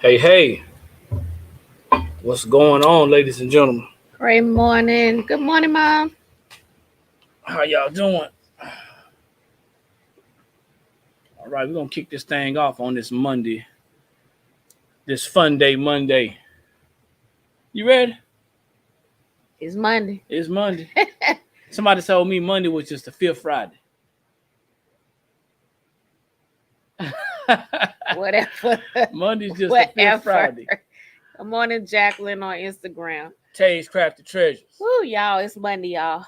Hey, hey, what's going on, ladies and gentlemen? Great morning. Good morning, Mom. How y'all doing? All right, we're gonna kick this thing off on this Monday, this fun day Monday. You ready? It's Monday. It's Monday. Somebody told me Monday was just the fifth Friday. Whatever. Monday's just the fifth Friday. Good morning, Jacqueline on Instagram. Tay's Crafted Treasures. Woo, y'all. It's Monday, y'all.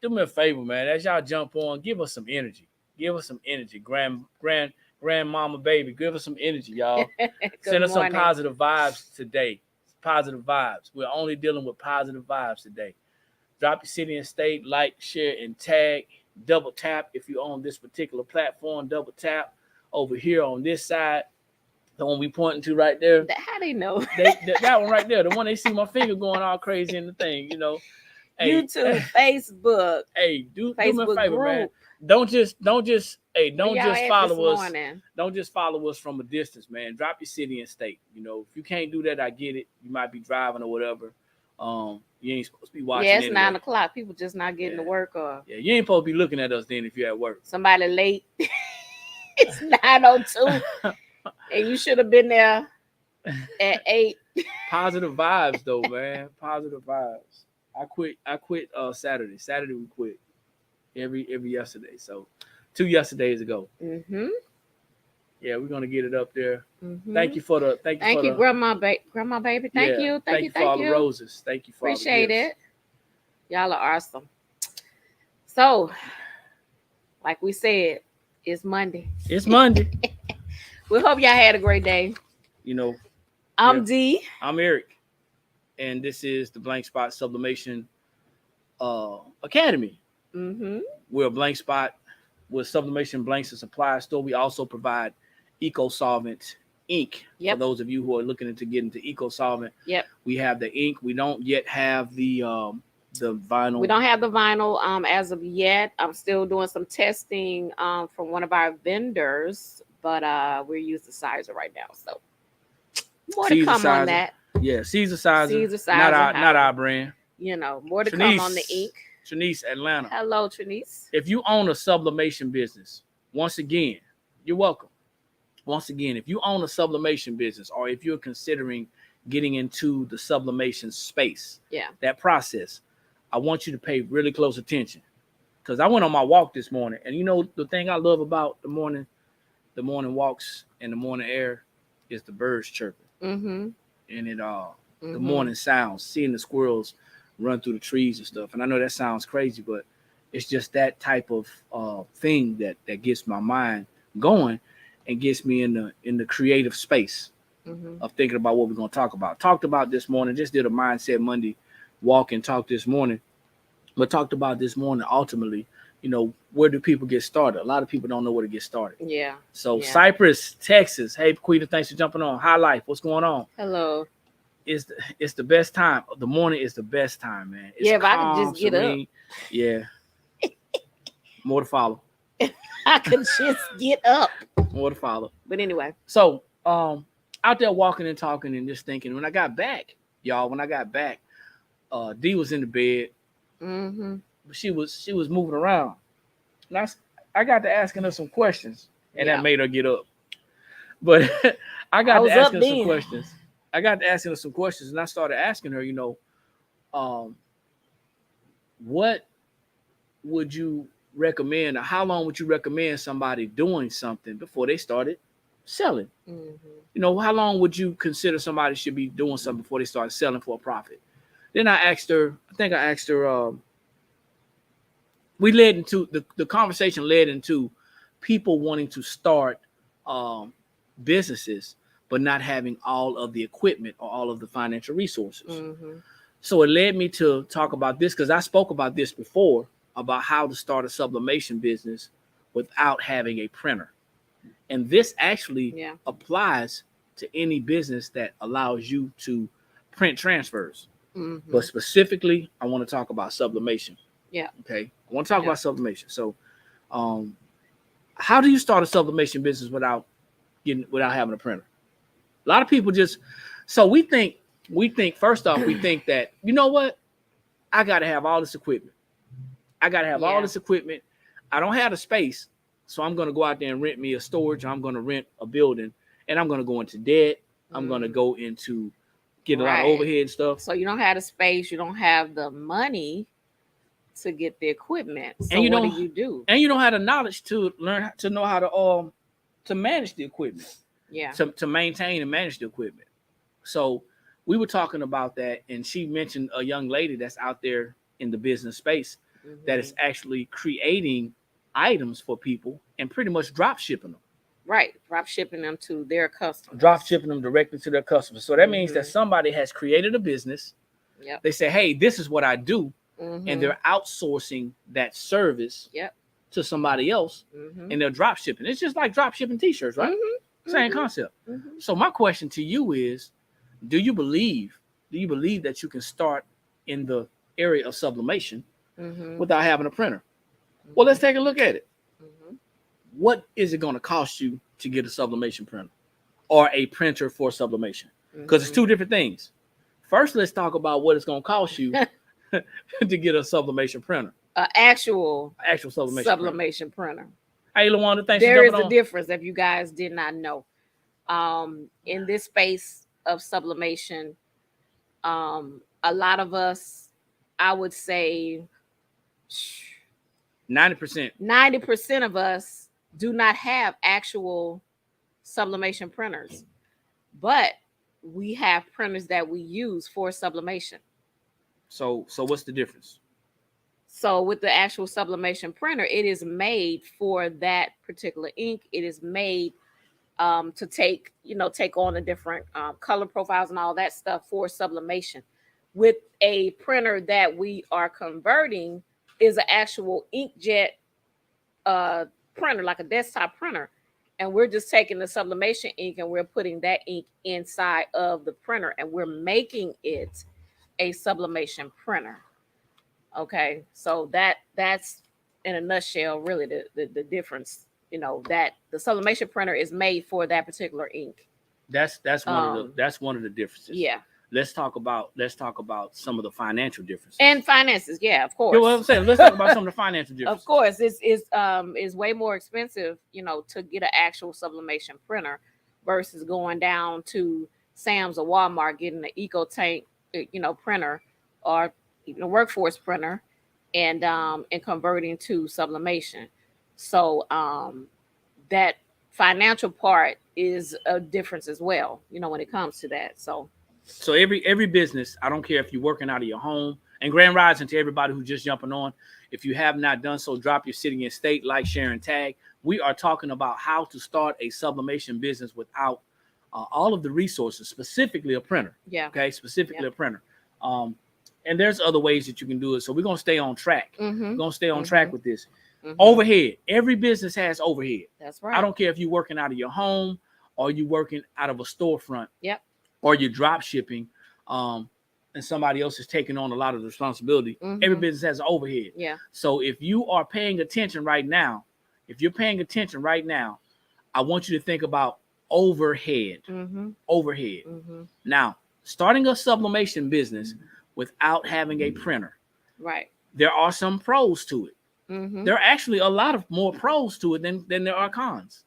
Do me a favor, man. As y'all jump on, give us some energy. Give us some energy. Grandmama, baby, give us some energy, y'all. Send us some positive vibes today. Positive vibes. We're only dealing with positive vibes today. Drop your city and state, like, share, and tag. Double tap if you're on this particular platform. Double tap over here on this side. The one we pointing to right there. How they know? That one right there. The one they see my finger going all crazy in the thing, you know. Hey, YouTube, Facebook. Hey, do me a favor, group. Man. Don't just follow us. Don't just follow us from a distance, man. Drop your city and state. You know, if you can't do that, I get it. You might be driving or whatever. You ain't supposed to be watching. Yeah, it's anyway. 9 o'clock. People just not getting to work or. Yeah, you ain't supposed to be looking at us then if you're at work. Somebody late. It's 9:02, and you should have been there at 8. Positive vibes, though, man. Positive vibes. I quit Saturday. Saturday we quit. Every yesterday. So 2 yesterdays ago. Mm-hmm. Yeah, we're gonna get it up there. Mm-hmm. Thank you, Grandma baby. Thank you for all the roses. Thank you for appreciate it. Y'all are awesome. So, like we said, it's Monday. It's Monday. We hope y'all had a great day. You know, I'm D. I'm Eric, and this is the Blank Spot Sublimation Academy. Mm-hmm. We're a blank spot with sublimation blanks and supply store. We also provide eco-solvent ink. Yep. For those of you who are looking to get into eco-solvent. Yep. We have the ink. We don't yet have the vinyl. We don't have the vinyl as of yet. I'm still doing some testing from one of our vendors, but we're using Sizer right now. So more to come on that. Yeah, Caesar Sizer. Not our brand. You know, more to come on the ink. Trinice, Atlanta. Hello, Trinice. If you own a sublimation business, once again, you're welcome. Once again, if you own a sublimation business or if you're considering getting into the sublimation space, that process, I want you to pay really close attention. Because I went on my walk this morning, and you know the thing I love about the morning walks and the morning air is the birds chirping. Mm-hmm. And it the morning sounds, seeing the squirrels run through the trees and stuff. And I know that sounds crazy, but it's just that type of thing that gets my mind going and gets me in the creative space of thinking about what we're going to talk about. Talked about this morning, just did a Mindset Monday walk and talk this morning, but talked about this morning ultimately, you know, where do people get started? A lot of people don't know where to get started. Yeah. So Cypress, Texas. Hey, Quita, thanks for jumping on. High Life, what's going on? Hello. It's the best time. The morning is the best time, man. It's if I could just get up. Yeah. More to follow. I could just get up. More to follow. But anyway. So out there walking and talking and just thinking, when I got back, D was in the bed. Mm-hmm. She was moving around. And I got to asking her some questions, and that made her get up. But I got to asking her some questions. I got to asking her some questions, and I started asking her, you know, what would you recommend, or how long would you recommend somebody doing something before they started selling? Mm-hmm. You know, how long would you consider somebody should be doing something before they start selling for a profit? Then I asked her, we led into the conversation led into people wanting to start businesses, but not having all of the equipment or all of the financial resources. Mm-hmm. So it led me to talk about this because I spoke about this before, about how to start a sublimation business without having a printer. And this actually Yeah. applies to any business that allows you to print transfers. Mm-hmm. But specifically, I want to talk about sublimation. Yeah. Okay. I want to talk about sublimation. So, how do you start a sublimation business without having a printer? A lot of people we think first off, we think that, you know what? I got to have all this equipment. I got to have all this equipment. I don't have the space. So I'm going to go out there and rent me a storage. I'm going to rent a building, and I'm going to go into debt. I'm going to go into get a lot of overhead and stuff. So you don't have the space. You don't have the money to get the equipment. So and what do you do? And you don't have the knowledge to learn to know how to manage the equipment. Yeah. To maintain and manage the equipment. So we were talking about that, and she mentioned a young lady that's out there in the business space that is actually creating items for people and pretty much drop shipping them. Right. Drop shipping them to their customers. Drop shipping them directly to their customers. So that means that somebody has created a business. Yep. They say, hey, this is what I do. And they're outsourcing that service to somebody else, and they're drop shipping. It's just like drop shipping t-shirts, right? Same concept. So my question to you is, do you believe that you can start in the area of sublimation without having a printer? Well, let's take a look at it. What is it going to cost you to get a sublimation printer or a printer for sublimation? Because it's two different things. First, let's talk about what it's going to cost you to get a sublimation printer. Actual sublimation printer. Hey, LaWanda, thanks there for is jumping a difference if you guys did not know. In this space of sublimation, a lot of us, I would say 90% of us do not have actual sublimation printers, but we have printers that we use for sublimation. So what's the difference? So with the actual sublimation printer, it is made for that particular ink. It is made to take on the different color profiles and all that stuff for sublimation. With a printer that we are converting is an actual inkjet printer, like a desktop printer. And we're just taking the sublimation ink and we're putting that ink inside of the printer and we're making it a sublimation printer. Okay, so that's in a nutshell really the difference. That the sublimation printer is made for that particular ink. That's one of the differences. Yeah. Let's talk about some of the financial differences. And finances, yeah, of course. You know what I'm saying? Let's talk about some of the financial differences. Of course, it's way more expensive, to get an actual sublimation printer versus going down to Sam's or Walmart getting an EcoTank, printer or even a workforce printer and converting to sublimation. So that financial part is a difference as well, when it comes to that. So every business, I don't care if you're working out of your home, and grand rising to everybody who's just jumping on. If you have not done so, drop your city and state, like, share, and tag. We are talking about how to start a sublimation business without all of the resources, specifically a printer. Yeah. Okay. Specifically a printer. And there's other ways that you can do it. So we're going to stay on track. We're going to stay on track with this. Overhead. Every business has overhead. That's right. I don't care if you're working out of your home or you're working out of a storefront. Yep. Or you're drop shipping, and somebody else is taking on a lot of the responsibility. Every business has an overhead. Yeah. So if you are paying attention right now, I want you to think about overhead. Overhead. Now, starting a sublimation business without having a printer. Right. There are some pros to it. There are actually a lot of more pros to it than there are cons.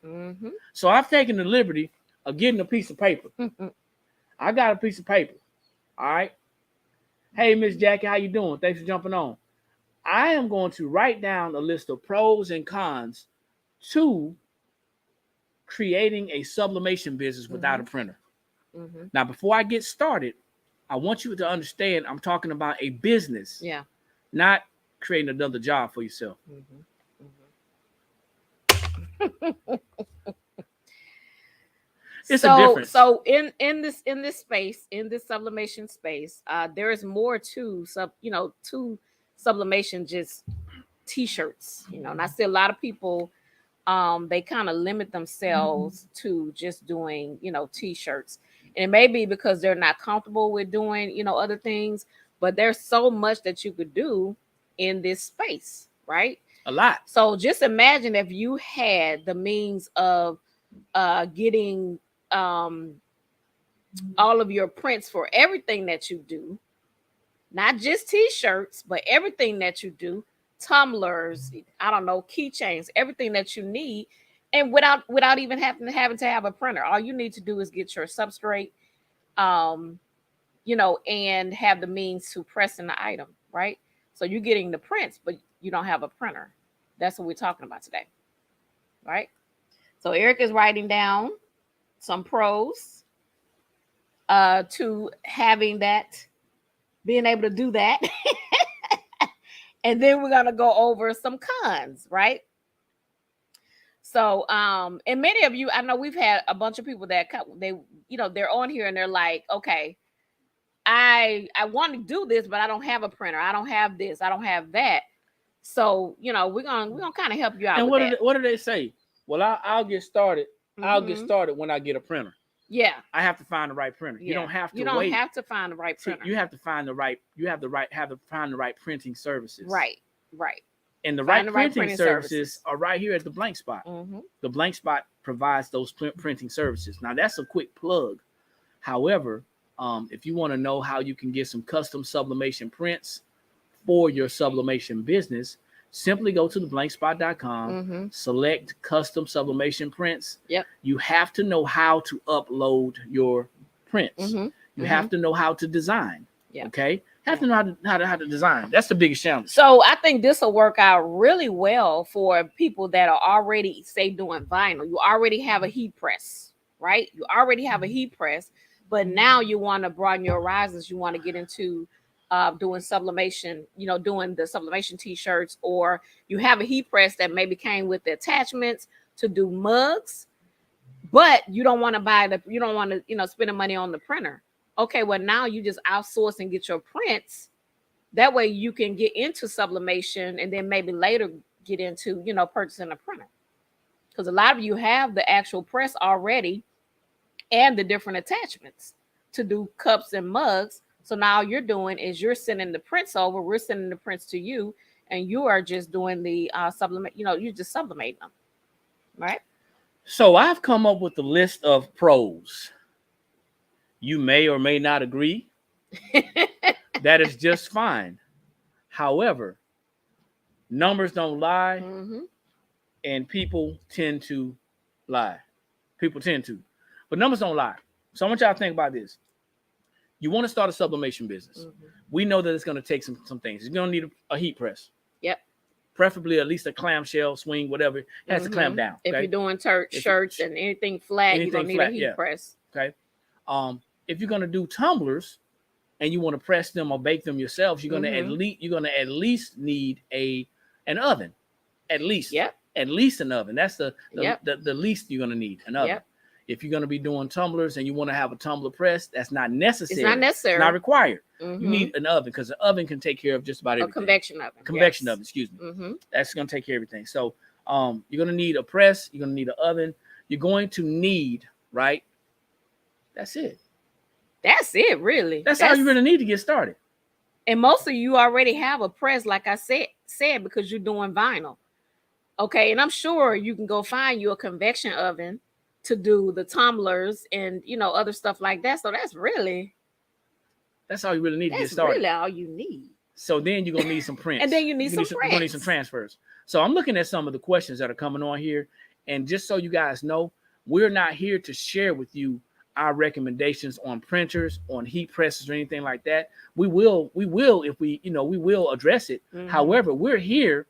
So I've taken the liberty of getting a piece of paper. I got a piece of paper. All right. Hey, Miss Jackie, how you doing? Thanks for jumping on. I am going to write down a list of pros and cons to creating a sublimation business without a printer. Now, before I get started, I want you to understand I'm talking about a business. Yeah. Not creating another job for yourself. It's a difference. So in this space, in this sublimation space, there is more to sublimation just t-shirts. And I see a lot of people they kind of limit themselves to just doing, t-shirts. And it may be because they're not comfortable with doing, other things, but there's so much that you could do in this space, right? A lot. So just imagine if you had the means of getting all of your prints for everything that you do, not just t-shirts, but everything that you do, tumblers, I don't know, keychains, everything that you need, and without even having to have a printer. All you need to do is get your substrate, and have the means to press in the item, right? So you're getting the prints, but you don't have a printer. That's what we're talking about today, right? So Eric is writing down some pros to having that, being able to do that. And then we're going to go over some cons, right? So, and many of you, I know we've had a bunch of people that they're on here and they're like, okay, I want to do this, but I don't have a printer. I don't have this. I don't have that. So, we're gonna kind of help you out. And with what do they say? Well, I'll get started. Mm-hmm. I'll get started when I get a printer. Yeah, I have to find the right printer. Yeah. You don't have to. You don't have to find the right printer. You have to find the right. You have to find the right printing services. Right. And the right printing services are right here at the Blank Spot. Mm-hmm. The Blank Spot provides those printing services. Now that's a quick plug. However, if you want to know how you can get some custom sublimation prints for your sublimation business, simply go to theblankspot.com, select custom sublimation prints. Yep. You have to know how to upload your prints. You have to know how to design. Yeah. Okay. Have to know how to design. That's the biggest challenge. So I think this will work out really well for people that are already, say, doing vinyl. You already have a heat press, right? You already have a heat press, but now you want to broaden your horizons. You want to get into doing sublimation, doing the sublimation t-shirts, or you have a heat press that maybe came with the attachments to do mugs, but you don't want to spend the money on the printer. Okay, well now you just outsource and get your prints. That way you can get into sublimation and then maybe later get into, purchasing a printer. Because a lot of you have the actual press already and the different attachments to do cups and mugs. So now all you're doing is you're sending the prints over. We're sending the prints to you, and you are just doing the sublimate. You just sublimate them, right? So I've come up with a list of pros. You may or may not agree. That is just fine. However, numbers don't lie, and people tend to lie. But numbers don't lie. So I want y'all to think about this. You want to start a sublimation business. We know that it's going to take some things. You're going to need a heat press. Yep. Preferably at least a clamshell, swing, whatever. It has to clamp down. Okay? If you're doing shirts and anything flat, you're going to need a heat press. Okay. If you're going to do tumblers and you want to press them or bake them yourself, you're going to at least need an oven. At least. Yep. At least an oven. That's the least you're going to need, an oven. Yep. If you're going to be doing tumblers and you want to have a tumbler press, that's not necessary. It's not necessary. It's not required. You need an oven because the oven can take care of just about everything. A convection oven. Oven, excuse me. That's going to take care of everything. So you're going to need a press. You're going to need an oven. You're going to need, right? That's it. That's it, really. That's all you really need to get started. And most of you already have a press, like I said, because you're doing vinyl. Okay, and I'm sure you can go find you a convection oven to do the tumblers and other stuff like that. So that's all you really need to get started. That's really all you need. So then you're gonna need some prints. And then you need some prints. You're gonna need some transfers. So I'm looking at some of the questions that are coming on here, and just so you guys know, we're not here to share with you our recommendations on printers, on heat presses, or anything like that. We will if we will address it. However, we're here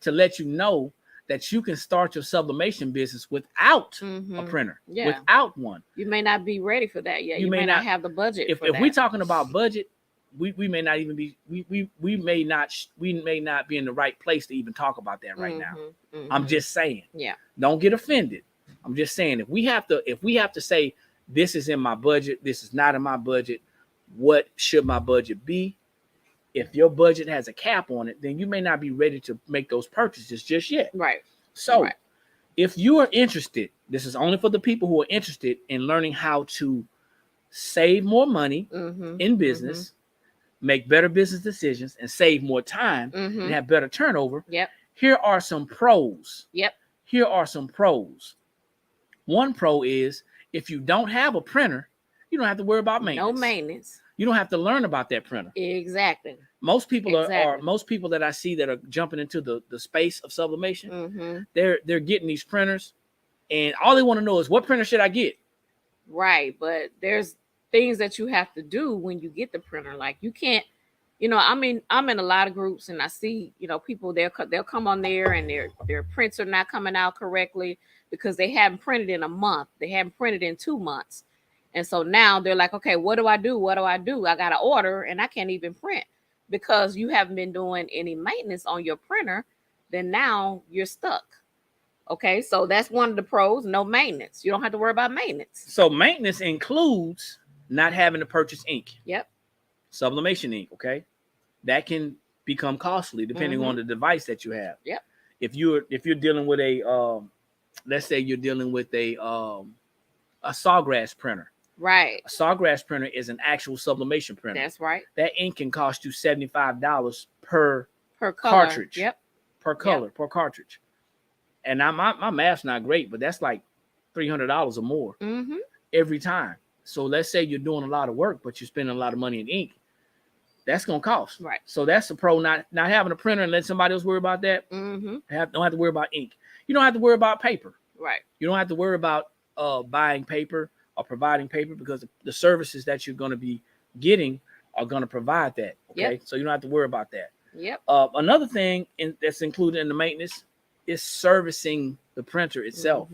to let you know that you can start your sublimation business without a printer, without one. You may not be ready for that yet. You may not have the budget. If we're talking about budget, we may not even be. We may not be in the right place to even talk about that right now. I'm just saying. Yeah. Don't get offended. I'm just saying if we have to say this is in my budget, this is not in my budget, what should my budget be? If your budget has a cap on it, then you may not be ready to make those purchases just yet. Right. So Right. if you are interested, this is only for the people who are interested in learning how to save more money in business, make better business decisions, and save more time and have better turnover. Yep. Here are some pros. Yep. Here are some pros. One pro is if you don't have a printer, you don't have to worry about maintenance. No maintenance. You don't have to learn about that printer. Exactly. Most people are most people that I see that are jumping into the space of sublimation, they're getting these printers, and all they want to know is what printer should I get? Right, but there's things that you have to do when you get the printer. Like you can't, I'm in a lot of groups and I see, people they'll come on there and their prints are not coming out correctly because they haven't printed in a month. They haven't printed in 2 months. And so now they're like, okay, what do I do? What do I do? I got to order and I can't even print because you haven't been doing any maintenance on your printer. Then now you're stuck. Okay, so that's one of the pros, no maintenance. You don't have to worry about maintenance. So maintenance includes not having to purchase ink. Yep. Sublimation ink, okay? That can become costly depending on the device that you have. Yep. If you're dealing with a let's say you're dealing with a sawgrass printer. Right. A sawgrass printer is an actual sublimation printer. That's right. That ink can cost you $75 per color. Cartridge. Yep. Per color, per cartridge. And now my math's not great, but that's like $300 or more every time. So let's say you're doing a lot of work, but you're spending a lot of money in ink. That's gonna cost. Right. So that's the pro, not having a printer and let somebody else worry about that. Don't have to worry about ink. You don't have to worry about paper. Right. You don't have to worry about buying paper or providing paper because the services that you're going to be getting are going to provide that. Okay. Yep. So you don't have to worry about that. Yep. Another thing that's included in the maintenance is servicing the printer itself.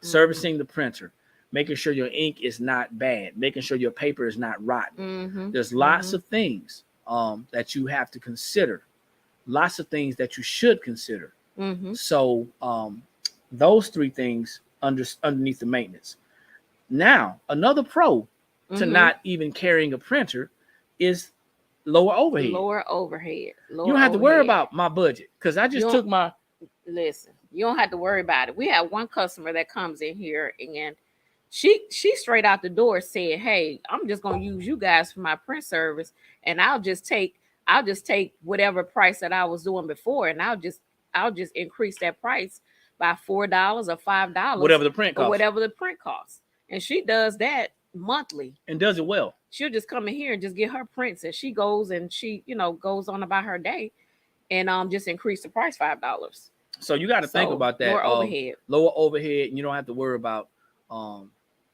Servicing the printer, making sure your ink is not bad, making sure your paper is not rotten. There's lots of things that you have to consider, lots of things that you should consider. So those three things underneath the maintenance. Now, another pro to not even carrying a printer is lower overhead. You don't have to worry about my budget because I just took my... Listen, you don't have to worry about it. We have one customer that comes in here and she straight out the door said, hey, I'm just going to use you guys for my print service and I'll just take whatever price that I was doing before and I'll just increase that price by $4 or $5. Whatever the print costs. Whatever the print costs. And she does that monthly. And does it well. She'll just come in here and just get her prints and she goes and she, goes on about her day and just increase the price $5. So you got to think about that. Lower overhead. And you don't have to worry about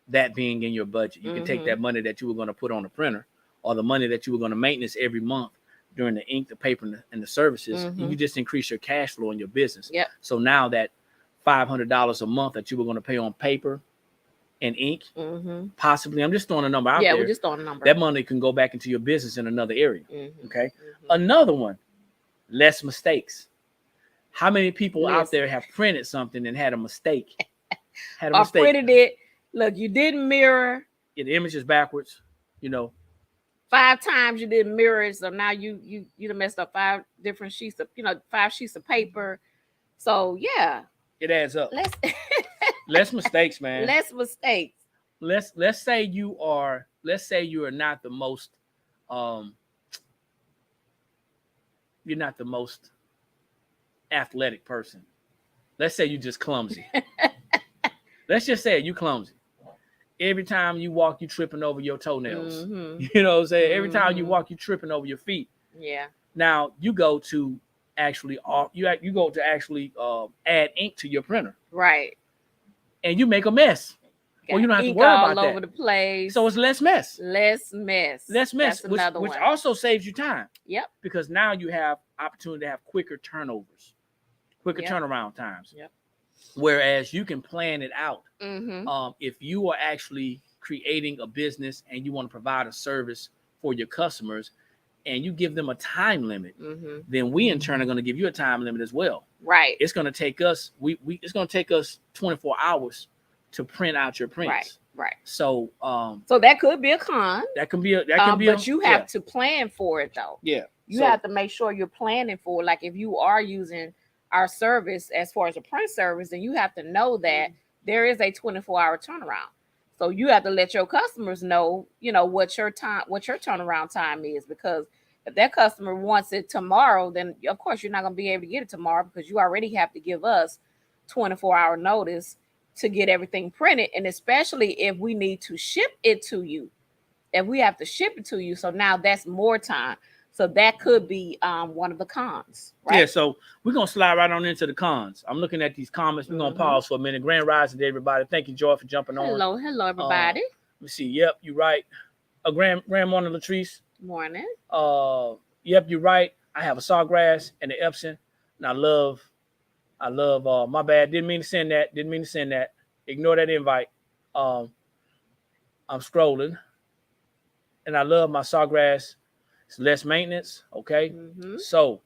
that being in your budget. You can take that money that you were going to put on the printer or the money that you were going to maintenance every month during the ink, the paper, and the services. And you just increase your cash flow in your business. Yep. So now that $500 a month that you were going to pay on paper and ink, possibly, I'm just throwing a number out there. Yeah, we're just throwing a number. That money can go back into your business in another area. Okay. Another one, less mistakes. How many people out there have printed something and had a mistake? Or printed it. Look, you didn't mirror. Yeah, the image is backwards. 5 times you didn't mirror it, so now you done messed up 5 different sheets of 5 sheets of paper. So yeah, it adds up. Less mistakes, man. Less mistakes. Let's say you are not the most you're not the most athletic person. Let's say you're just clumsy. Let's just say you clumsy. Every time you walk, you tripping over your toenails. You know what I'm saying? Every time you walk, you tripping over your feet. Yeah. Now you go to actually add ink to your printer. Right. And you make a mess. Well, you don't have to worry about that. All over the place. So it's less mess. Less mess. That's which also saves you time. Yep. Because now you have opportunity to have quicker turnovers, quicker turnaround times. Yep. Whereas you can plan it out. If you are actually creating a business and you want to provide a service for your customers and you give them a time limit, then we in turn are going to give you a time limit as well. Right. It's going to take us, it's going to take us 24 hours to print out your prints. Right. So so that could be a con. That can be but you have to plan for it though. Yeah. you have to make sure you're planning for, like, if you are using our service as far as a print service, then you have to know that there is a 24-hour turnaround. So you have to let your customers know, what your turnaround time is, because if that customer wants it tomorrow, then of course you're not going to be able to get it tomorrow, because you already have to give us 24-hour notice to get everything printed. And especially if we need to ship it to you, if we have to ship it to you. So now that's more time. So that could be one of the cons, right? Yeah, so we're going to slide right on into the cons. I'm looking at these comments. We're going to pause for a minute. Grand rising to everybody. Thank you, Joy, for jumping on. Hello, everybody. Let me see. Yep, you're right. Grand morning, Latrice. Morning. Yep, you're right. I have a Sawgrass and an Epson, and I love, my bad. Didn't mean to send that. Ignore that invite. I'm scrolling, and I love my Sawgrass. It's less maintenance, okay? So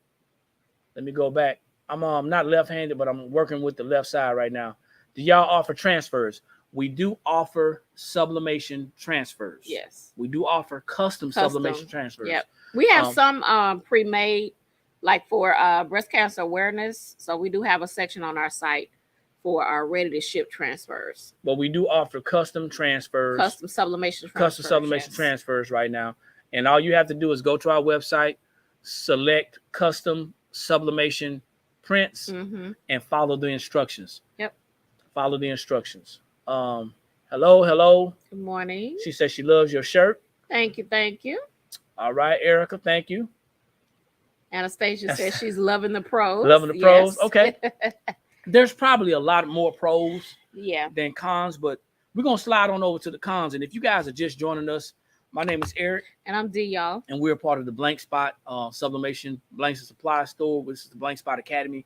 let me go back. I'm not left-handed, but I'm working with the left side right now. Do y'all offer transfers? We do offer sublimation transfers. Yes. We do offer custom sublimation transfers. Yep. We have some pre-made, like for breast cancer awareness. So we do have a section on our site for our ready-to-ship transfers. But we do offer custom transfers. Custom sublimation transfers right now. And all you have to do is go to our website, select custom sublimation prints, and follow the instructions. Yep. Follow the instructions. Hello. Good morning. She says she loves your shirt. Thank you. All right, Erica, thank you. Anastasia says she's loving the pros. Pros. Okay. There's probably a lot more pros than cons, but we're going to slide on over to the cons. And if you guys are just joining us, my name is Eric. And I'm D, y'all. And we're part of the Blank Spot Sublimation Blanks and Supply Store, which is the Blank Spot Academy.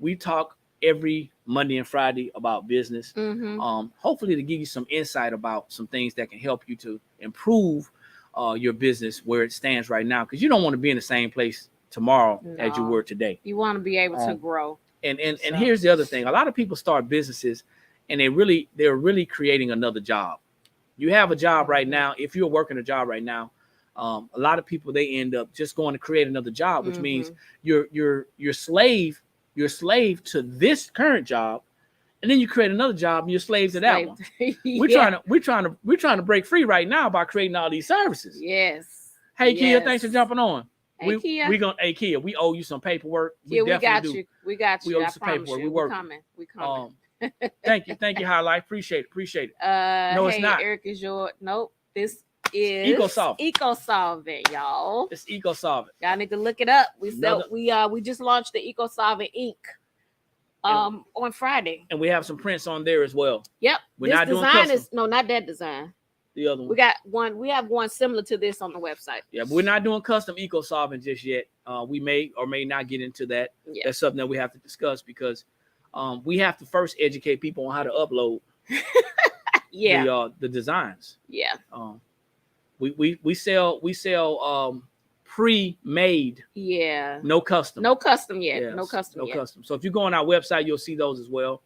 We talk every Monday and Friday about business. Hopefully to give you some insight about some things that can help you to improve your business where it stands right now. Because you don't want to be in the same place tomorrow as you were today. You want to be able to grow. And here's the other thing. A lot of people start businesses and they're really creating another job. You have a job right now. If you're working a job right now, a lot of people, they end up just going to create another job, which means you're slave to this current job, and then you create another job and you're slave to that one. We're trying to break free right now by creating all these services. Yes. Hey Kia, thanks for jumping on. Hey Kia, we owe you some paperwork. We got you. We owe you some paperwork. We coming. Thank you, Highlight. Appreciate it. No, it's not. Eric is this is EcoSolvent, y'all. It's EcoSolvent. Y'all need to look it up. We just launched the EcoSolvent ink on Friday. And we have some prints on there as well. Yep. We're not doing custom. Not that design. The other one. We have one similar to this on the website. Yeah, but we're not doing custom EcoSolvent just yet. We may or may not get into that. Yeah. That's something that we have to discuss because we have to first educate people on how to upload the designs. Yeah. We sell pre-made. Yeah. No custom. No custom yet. Yes, no custom. So if you go on our website, you'll see those as well.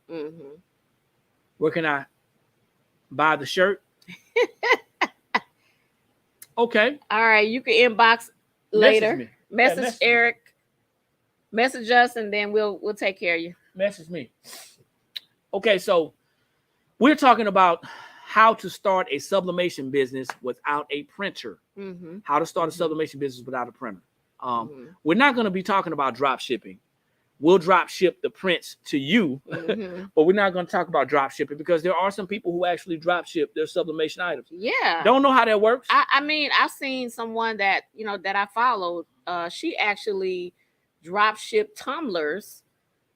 Where can I buy the shirt? Okay. All right. You can inbox later. Message Eric. Message us, and then we'll take care of you. Message me. Okay, so we're talking about how to start a sublimation business without a printer. How to start a sublimation business without a printer. We're not going to be talking about drop shipping. We'll drop ship the prints to you, but we're not going to talk about drop shipping because there are some people who actually drop ship their sublimation items. Yeah. Don't know how that works. I mean, I've seen someone that I followed. She actually drop ship tumblers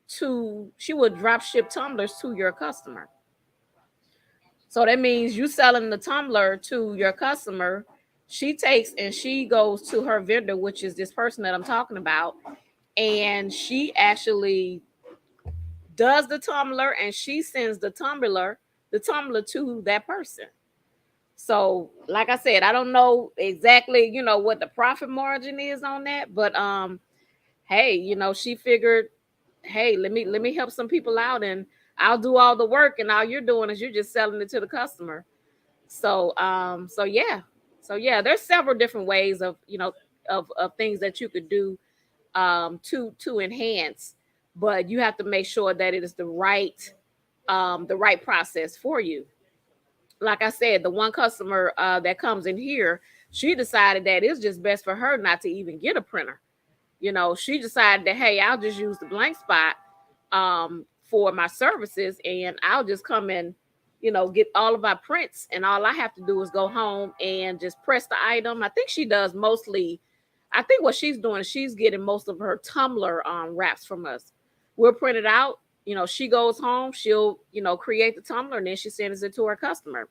she would drop ship tumblers to your customer. So that means you selling the tumbler to your customer. She takes and she goes to her vendor, which is this person that I'm talking about. And she actually does the tumbler and she sends the tumbler to that person. So like I said, I don't know exactly, what the profit margin is on that, but hey, she figured, hey, let me help some people out and I'll do all the work and all you're doing is you're just selling it to the customer. So yeah, there's several different ways of, of things that you could do to enhance, but you have to make sure that it is the right process for you. Like I said, the one customer that comes in here, she decided that it's just best for her not to even get a printer. She decided that, hey, I'll just use the blank spot for my services, and I'll just come and, get all of my prints, and all I have to do is go home and just press the item. I think she does mostly. I think what she's doing is she's getting most of her tumbler wraps from us. We'll print it out. She goes home, she'll, create the tumbler, and then she sends it to her customer.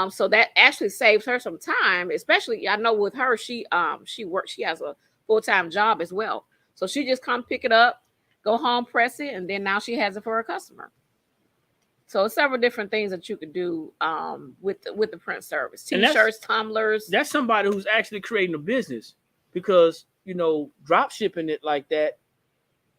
So that actually saves her some time, especially I know with her, she has a full-time job as well. So she just come pick it up, go home, press it, and then now she has it for her customer. So several different things that you could do with the print service. T-shirts, tumblers. That's somebody who's actually creating a business, because drop shipping it like that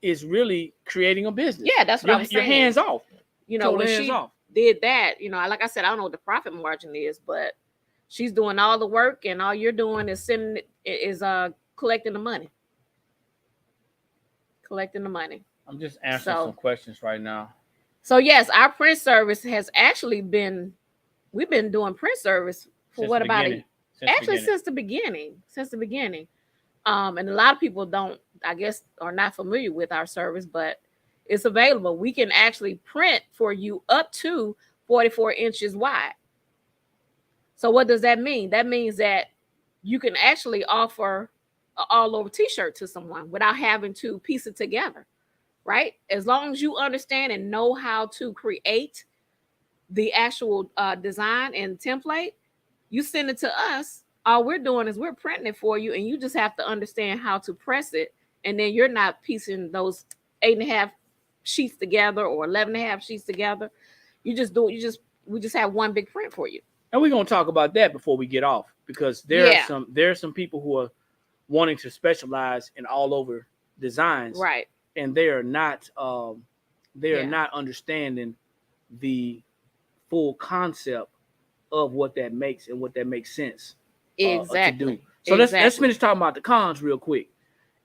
is really creating a business. Yeah, that's what I was saying. Your hands off. When she did that, like I said, I don't know what the profit margin is, but she's doing all the work, and all you're doing is collecting the money. I'm just answering some questions right now. So yes, our print service has actually we've been doing print service for since the beginning. And a lot of people are not familiar with our service, but it's available. We can actually print for you up to 44 inches wide. So what does that mean? That means that you can actually offer an all over t-shirt to someone without having to piece it together, right? As long as you understand and know how to create the actual design and template, you send it to us. All we're doing is we're printing it for you, and you just have to understand how to press it, and then you're not piecing those 8.5 sheets together or 11.5 sheets together. We just have one big print for you. And we're gonna talk about that before we get off, because there are some people who are wanting to specialize in all over designs, right? And they are not not understanding the full concept of what that makes and what that makes sense. Exactly. To do. So let's finish talking about the cons real quick,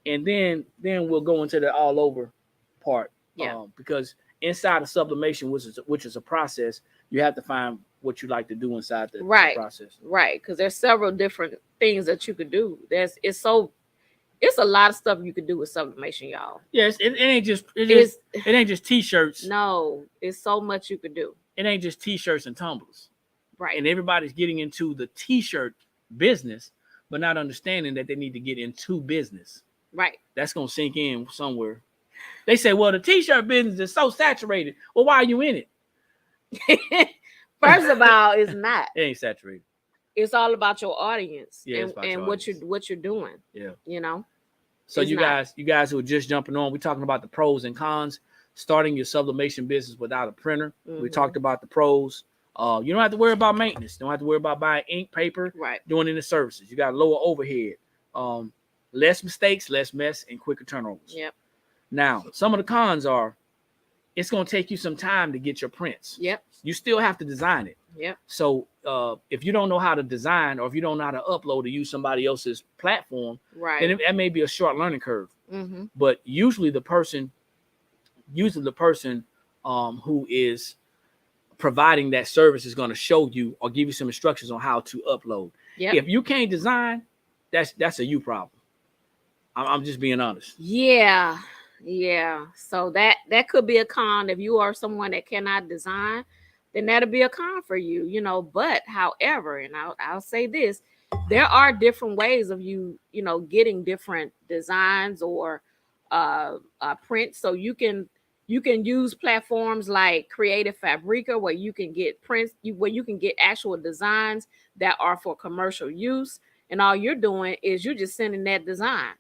and then we'll go into the all over part. Yeah. Because inside of sublimation, which is a process, you have to find what you like to do inside the process. Right. Because there's several different things that you could do. It's a lot of stuff you could do with sublimation, y'all. Yes, it ain't just t-shirts. No, it's so much you could do. It ain't just t-shirts and tumblers. Right. And everybody's getting into the t-shirt business, but not understanding that they need to get into business. Right. That's gonna sink in somewhere. They say, well, the t-shirt business is so saturated. Well, why are you in it? First of all, it's not. It ain't saturated. It's all about your audience and what you're doing. Yeah. So you guys who are just jumping on, we're talking about the pros and cons, starting your sublimation business without a printer. Mm-hmm. We talked about the pros. You don't have to worry about maintenance. You don't have to worry about buying ink, paper, doing any services. You got lower overhead, less mistakes, less mess, and quicker turnovers. Yep. Now, some of the cons are it's going to take you some time to get your prints. Yep. You still have to design it. Yep. So if you don't know how to design, or if you don't know how to upload or use somebody else's platform, then that may be a short learning curve. Mm-hmm. But usually the person who is providing that service is going to show you or give you some instructions on how to upload. Yep. If you can't design, that's a you problem. I'm just being honest. Yeah. So that could be a con. If you are someone that cannot design, then that'll be a con for you, But however, and I'll say this, there are different ways of you getting different designs or prints. So you can use platforms like Creative Fabrica, where you can get prints, where you can get actual designs that are for commercial use. And all you're doing is you're just sending that design.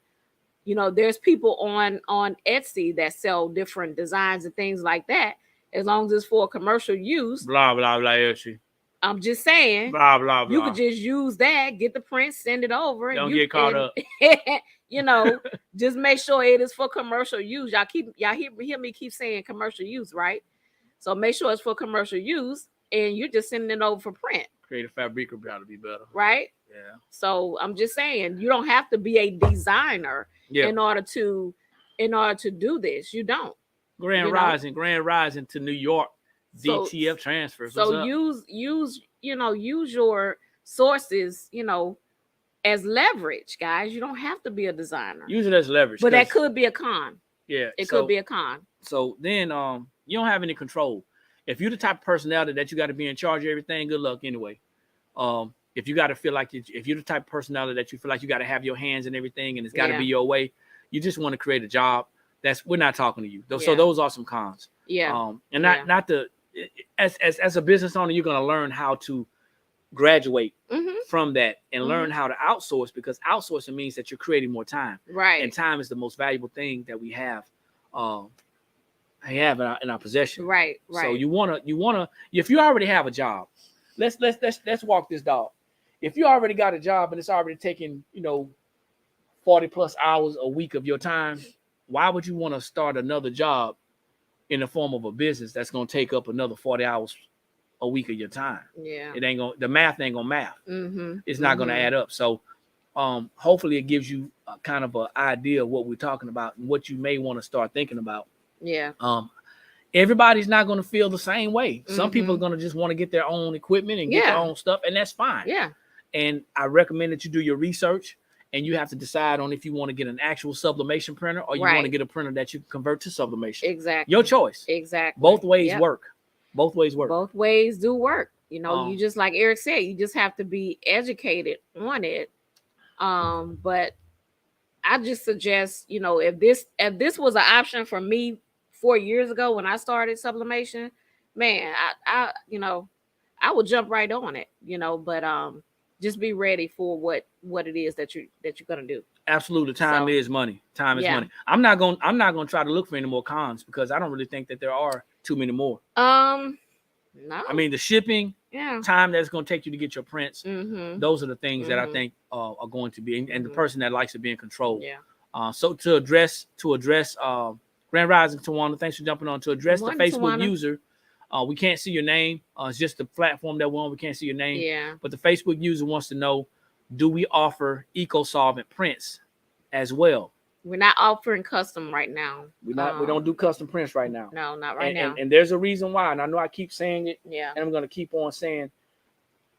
There's people on Etsy that sell different designs and things like that. As long as it's for commercial use. Blah, blah, blah, Etsy. I'm just saying. Blah, blah, blah. You could just use that, get the print, send it over. Don't get caught up. Just make sure it is for commercial use. Y'all hear me keep saying commercial use, right? So make sure it's for commercial use, and you're just sending it over for print. Creative Fabrica got to be better. Right? Yeah. So I'm just saying, you don't have to be a designer in order to do this. You don't. Grand Rising to New York. DTF transfers. So use your sources, as leverage, guys. You don't have to be a designer. Use it as leverage. But that could be a con. Yeah. It could be a con. So then you don't have any control. If you're the type of personality that you got to be in charge of everything, good luck anyway. If you got to feel like if you're the type of personality that you feel like you got to have your hands in everything and it's got to be your way, you just want to create a job. We're not talking to you. So those are some cons. Yeah. And not the as a business owner, you're going to learn how to graduate from that and learn how to outsource, because outsourcing means that you're creating more time. Right. And time is the most valuable thing that we have. In our possession. Right. So you wanna if you already have a job, let's walk this dog. If you already got a job and it's already taking 40 plus hours a week of your time, why would you want to start another job in the form of a business that's gonna take up another 40 hours a week of your time? Yeah. The math ain't gonna math. It's not gonna add up. So hopefully it gives you kind of an idea of what we're talking about and what you may want to start thinking about. Yeah. Everybody's not going to feel the same way. Some people are going to just want to get their own equipment and get their own stuff, and that's fine. Yeah. And I recommend that you do your research, and you have to decide on if you want to get an actual sublimation printer or you want to get a printer that you can convert to sublimation. Exactly. Your choice. Exactly. Both ways work. Both ways work. Both ways do work. You just like Eric said, you just have to be educated on it. But I just suggest, if this was an option for me 4 years ago when I started sublimation, man, I would jump right on it, but just be ready for what it is that you're gonna do. Absolutely. Time is money. Time is money. I'm not gonna try to look for any more cons because I don't really think that there are too many more. No. I mean, the shipping, time that's going to take you to get your prints. Those are the things that I think are going to be, and the person that likes to be in control. Yeah. So to address Grand Rising Tawana, thanks for jumping on. To address the Facebook user, we can't see your name. It's just the platform that we're on. We can't see your name. Yeah. But the Facebook user wants to know, do we offer eco-solvent prints as well? We're not offering custom right now. We don't do custom prints right now. No, not right now. And there's a reason why. And I know I keep saying it. Yeah. And I'm going to keep on saying,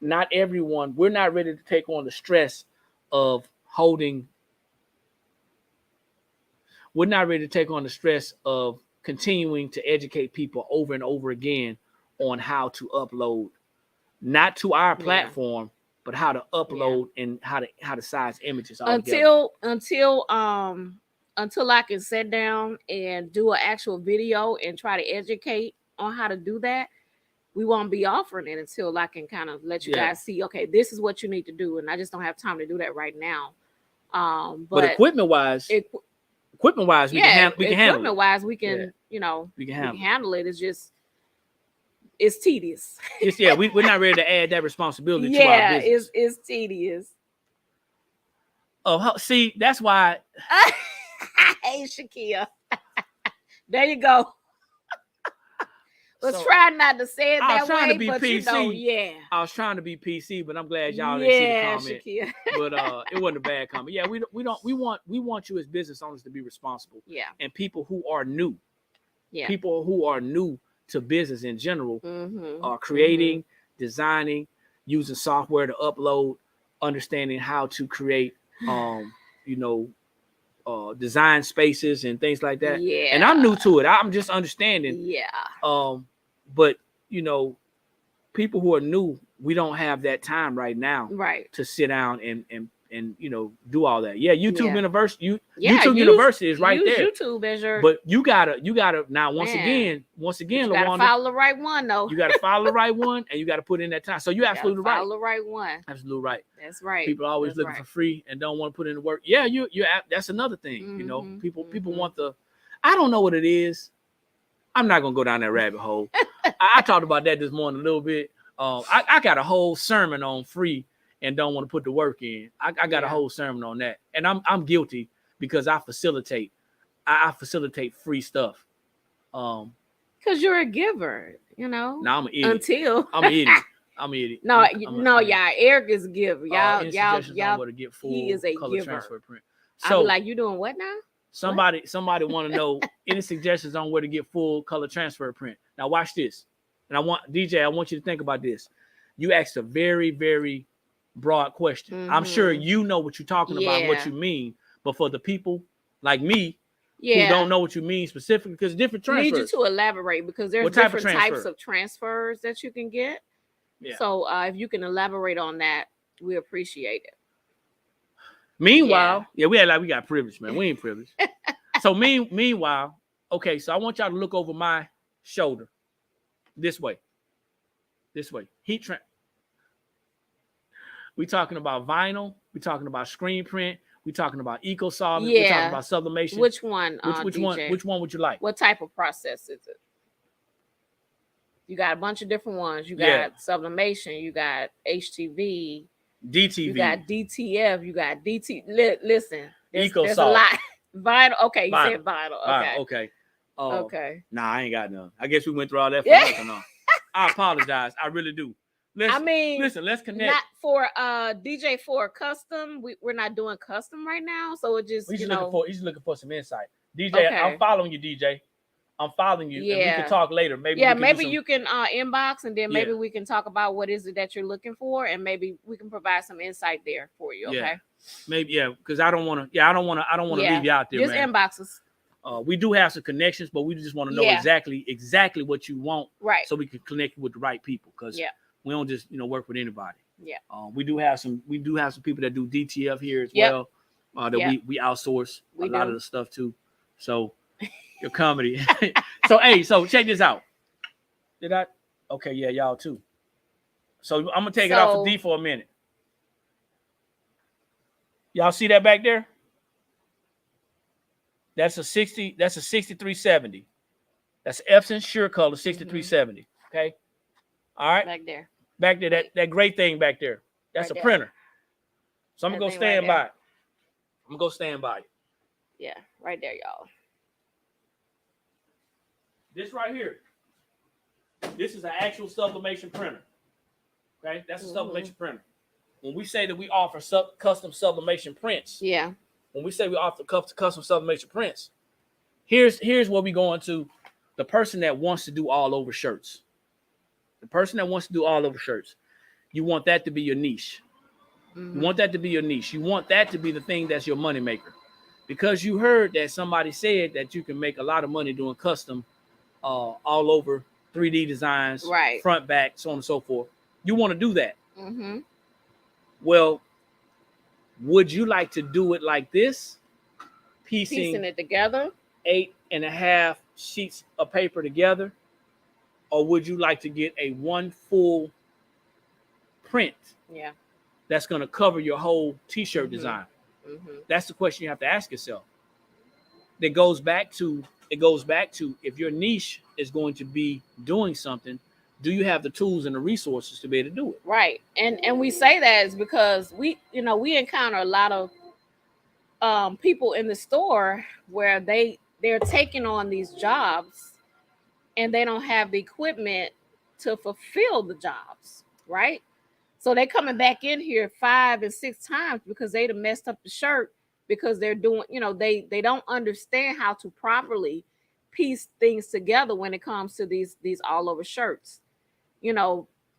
not everyone, we're not ready to take on the stress of continuing to educate people over and over again on how to upload, not to our platform, but how to upload and how to size images. Until I can sit down and do an actual video and try to educate on how to do that, we won't be offering it until I can kind of let you guys see, okay, this is what you need to do. And I just don't have time to do that right now. But equipment wise, we can handle it. Equipment wise, we can handle it. It's just, it's tedious. We're not ready to add that responsibility to our business. It's tedious. Oh, see, that's why. Hey, Shakia. There you go. Was trying not to say it that way, but PC. I was trying to be PC, but I'm glad y'all didn't see the comment. Shakia. But it wasn't a bad comment. Yeah, we want you as business owners to be responsible. Yeah. And people who are new. Yeah. People who are new to business in general are creating, designing, using software to upload, understanding how to create design spaces and things like that. Yeah. And I'm new to it. I'm just understanding. Yeah. But people who are new, we don't have that time right now to sit down and do all that. YouTube University, University is right there. YouTube as your, but you gotta now once again, you gotta follow the right one though. You gotta follow the right one, and you gotta put in that time. So you're absolutely right. Follow the right one. Absolutely right. That's right. People are always looking for free and don't want to put in the work. Yeah, that's another thing. People want I don't know what it is. I'm not gonna go down that rabbit hole. I talked about that this morning a little bit. I got a whole sermon on free and don't want to put the work in. I got a whole sermon on that, and I'm guilty because I facilitate free stuff. Because you're a giver, No, I'm an idiot. Until I'm an idiot. I'm an idiot. No, y'all. Eric is a giver. Y'all, on where to get full he is a color giver. transfer print. So, I'm like, you doing what now? Somebody want to know any suggestions on where to get full color transfer print. Now watch this. And I want you to think about this. You asked a very, very broad question. Mm-hmm. I'm sure you know what you're talking about, what you mean. But for the people like me who don't know what you mean specifically, because different transfers. I need you to elaborate because there's different types of transfers that you can get. Yeah. So if you can elaborate on that, we appreciate it. Meanwhile, we got privilege, man. We ain't privileged. So meanwhile, okay, so I want y'all to look over my shoulder. This way. Heat transfer. We talking about vinyl. We talking about screen print. We talking about eco-solvent. We talking about sublimation. Which one? Which one would you like? What type of process is it? You got a bunch of different ones. You got sublimation. You got HTV. DTV. You got DTF. You got DT. Listen, there's a lot. Vinyl. Okay, you said vinyl. Okay. Okay. Nah, I ain't got none. I guess we went through all that for nothing. No. I apologize. I really do. Listen, let's connect. Not for DJ4 custom. We're not doing custom right now. So it just he's looking for some insight. DJ, I'm following you, DJ. I'm following you. Yeah. And we can talk later. Maybe you can inbox and then maybe we can talk about what is it that you're looking for and maybe we can provide some insight there for you. Okay. Yeah. Maybe, because I don't want to leave you out there. Just man. Inboxes. We do have some connections, but we just want to know exactly what you want, right? So we can connect with the right people, because we don't just work with anybody. Yeah. We do have some people that do DTF here as well. That we outsource a lot of the stuff too. So your comedy. So check this out. Did I? Okay, yeah, y'all too. So I'm gonna take it off for D for a minute. Y'all see that back there? That's a 6370. That's Epson Sure Color 6370. Okay. All right. Back there, that great thing back there. That's a printer. So I'm gonna go stand by it. I'm gonna go stand by it. Yeah, right there, y'all. This right here. This is an actual sublimation printer. Okay, that's a sublimation printer. When we say that we offer custom sublimation prints, when we say we offer custom sublimation prints, here's what we go into. The person that wants to do all over shirts. The person that wants to do all over shirts, you want that to be your niche. You want that to be your niche. You want that to be the thing that's your moneymaker. Because you heard that somebody said that you can make a lot of money doing custom all over 3D designs, right? Front, back, so on and so forth. You want to do that. Well, would you like to do it like this? Piecing it together? 8.5 sheets of paper together? Or would you like to get a one full print? Yeah. That's going to cover your whole t-shirt design? That's the question you have to ask yourself. It goes back to if your niche is going to be doing something, do you have the tools and the resources to be able to do it? Right. And we say that is because we encounter a lot of people in the store where they're taking on these jobs and they don't have the equipment to fulfill the jobs, right? So they're coming back in here 5 and 6 times because they'd have messed up the shirt because they're doing, they don't understand how to properly piece things together when it comes to these all over shirts.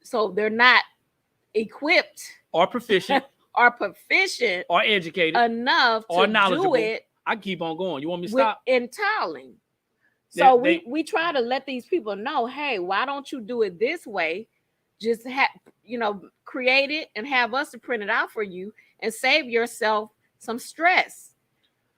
So they're not equipped or proficient or educated enough or to knowledgeable. Do it. I keep on going. You want me to stop? In toweling. So we try to let these people know, hey, why don't you do it this way? Just create it and have us to print it out for you and save yourself some stress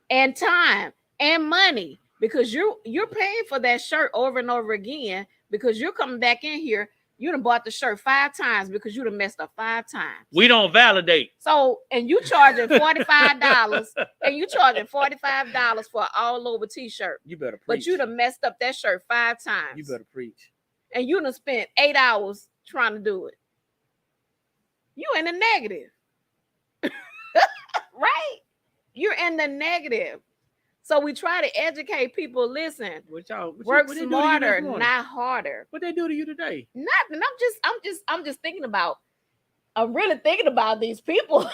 and time and money, because you're paying for that shirt over and over again because you're coming back in here. You done bought the shirt 5 times because you done messed up 5 times. We don't validate. So, and you charging $45 and you charging $45 for an all over t-shirt. You better preach. But you done messed up that shirt 5 times. You better preach. And you done spent 8 hours trying to do it. You in the negative. Right? You're in the negative. So we try to educate people. Listen, what work they do to you smarter, this morning? not harder. What they do to you today? Nothing. I'm just thinking about. I'm really thinking about these people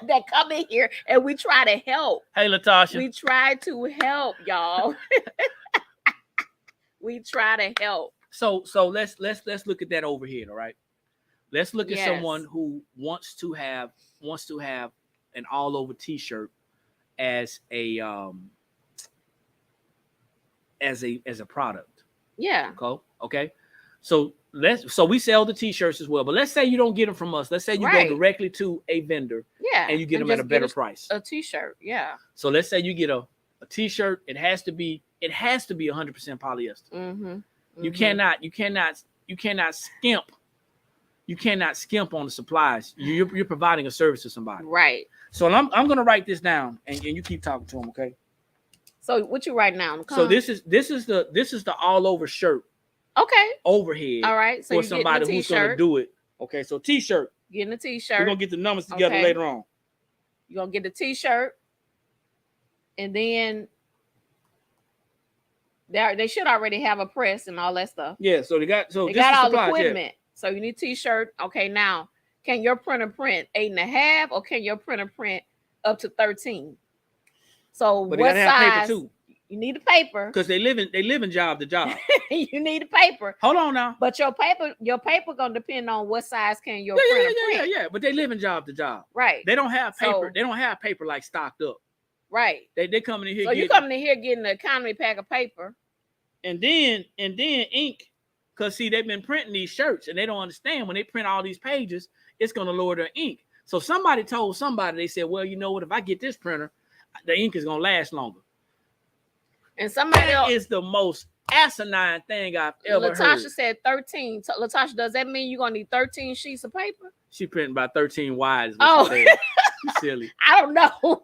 that come in here and we try to help. Hey, Latasha. We try to help, y'all. We try to help. So let's look at that overhead, all right? Let's look at someone who wants to have an all over t-shirt as a product. Yeah. Okay. So we sell the t-shirts as well. But let's say you don't get them from us. Let's say you go directly to a vendor. Yeah. And you get them at a better price. A t-shirt. Yeah. So let's say you get a t-shirt. It has to be 100% polyester. Mm-hmm. You cannot skimp. You cannot skimp on the supplies. You're providing a service to somebody. Right. So I'm going to write this down and you keep talking to them, okay? So what you write down? So this is the all over shirt. Okay. Overhead. All right. So for somebody who's going to do it. Okay. So t-shirt. Getting a t-shirt. We're going to get the numbers together later on. You're going to get the t-shirt. And then they should already have a press and all that stuff. Yeah. So they got all the equipment. Yeah. So you need t-shirt. Okay. Now, can your printer print 8.5 or can your printer print up to 13? So but what they size? Have paper too. You need the paper because they live in job to job. You need the paper. Hold on now. But your paper gonna depend on what size can your printer print. Yeah. But they live in job to job. Right. They don't have paper. So, they don't have paper like stocked up. Right. They coming in here. So you coming in here getting the economy pack of paper. And then ink. Because see, they've been printing these shirts and they don't understand when they print all these pages, it's gonna lower their ink. So somebody told somebody, they said, well, you know what, if I get this printer, the ink is gonna last longer. And somebody else is the most asinine thing I've ever heard. Latasha said 13. So, Latasha, does that mean you're gonna need 13 sheets of paper? She printing about 13 wide. Oh, you silly. I don't know.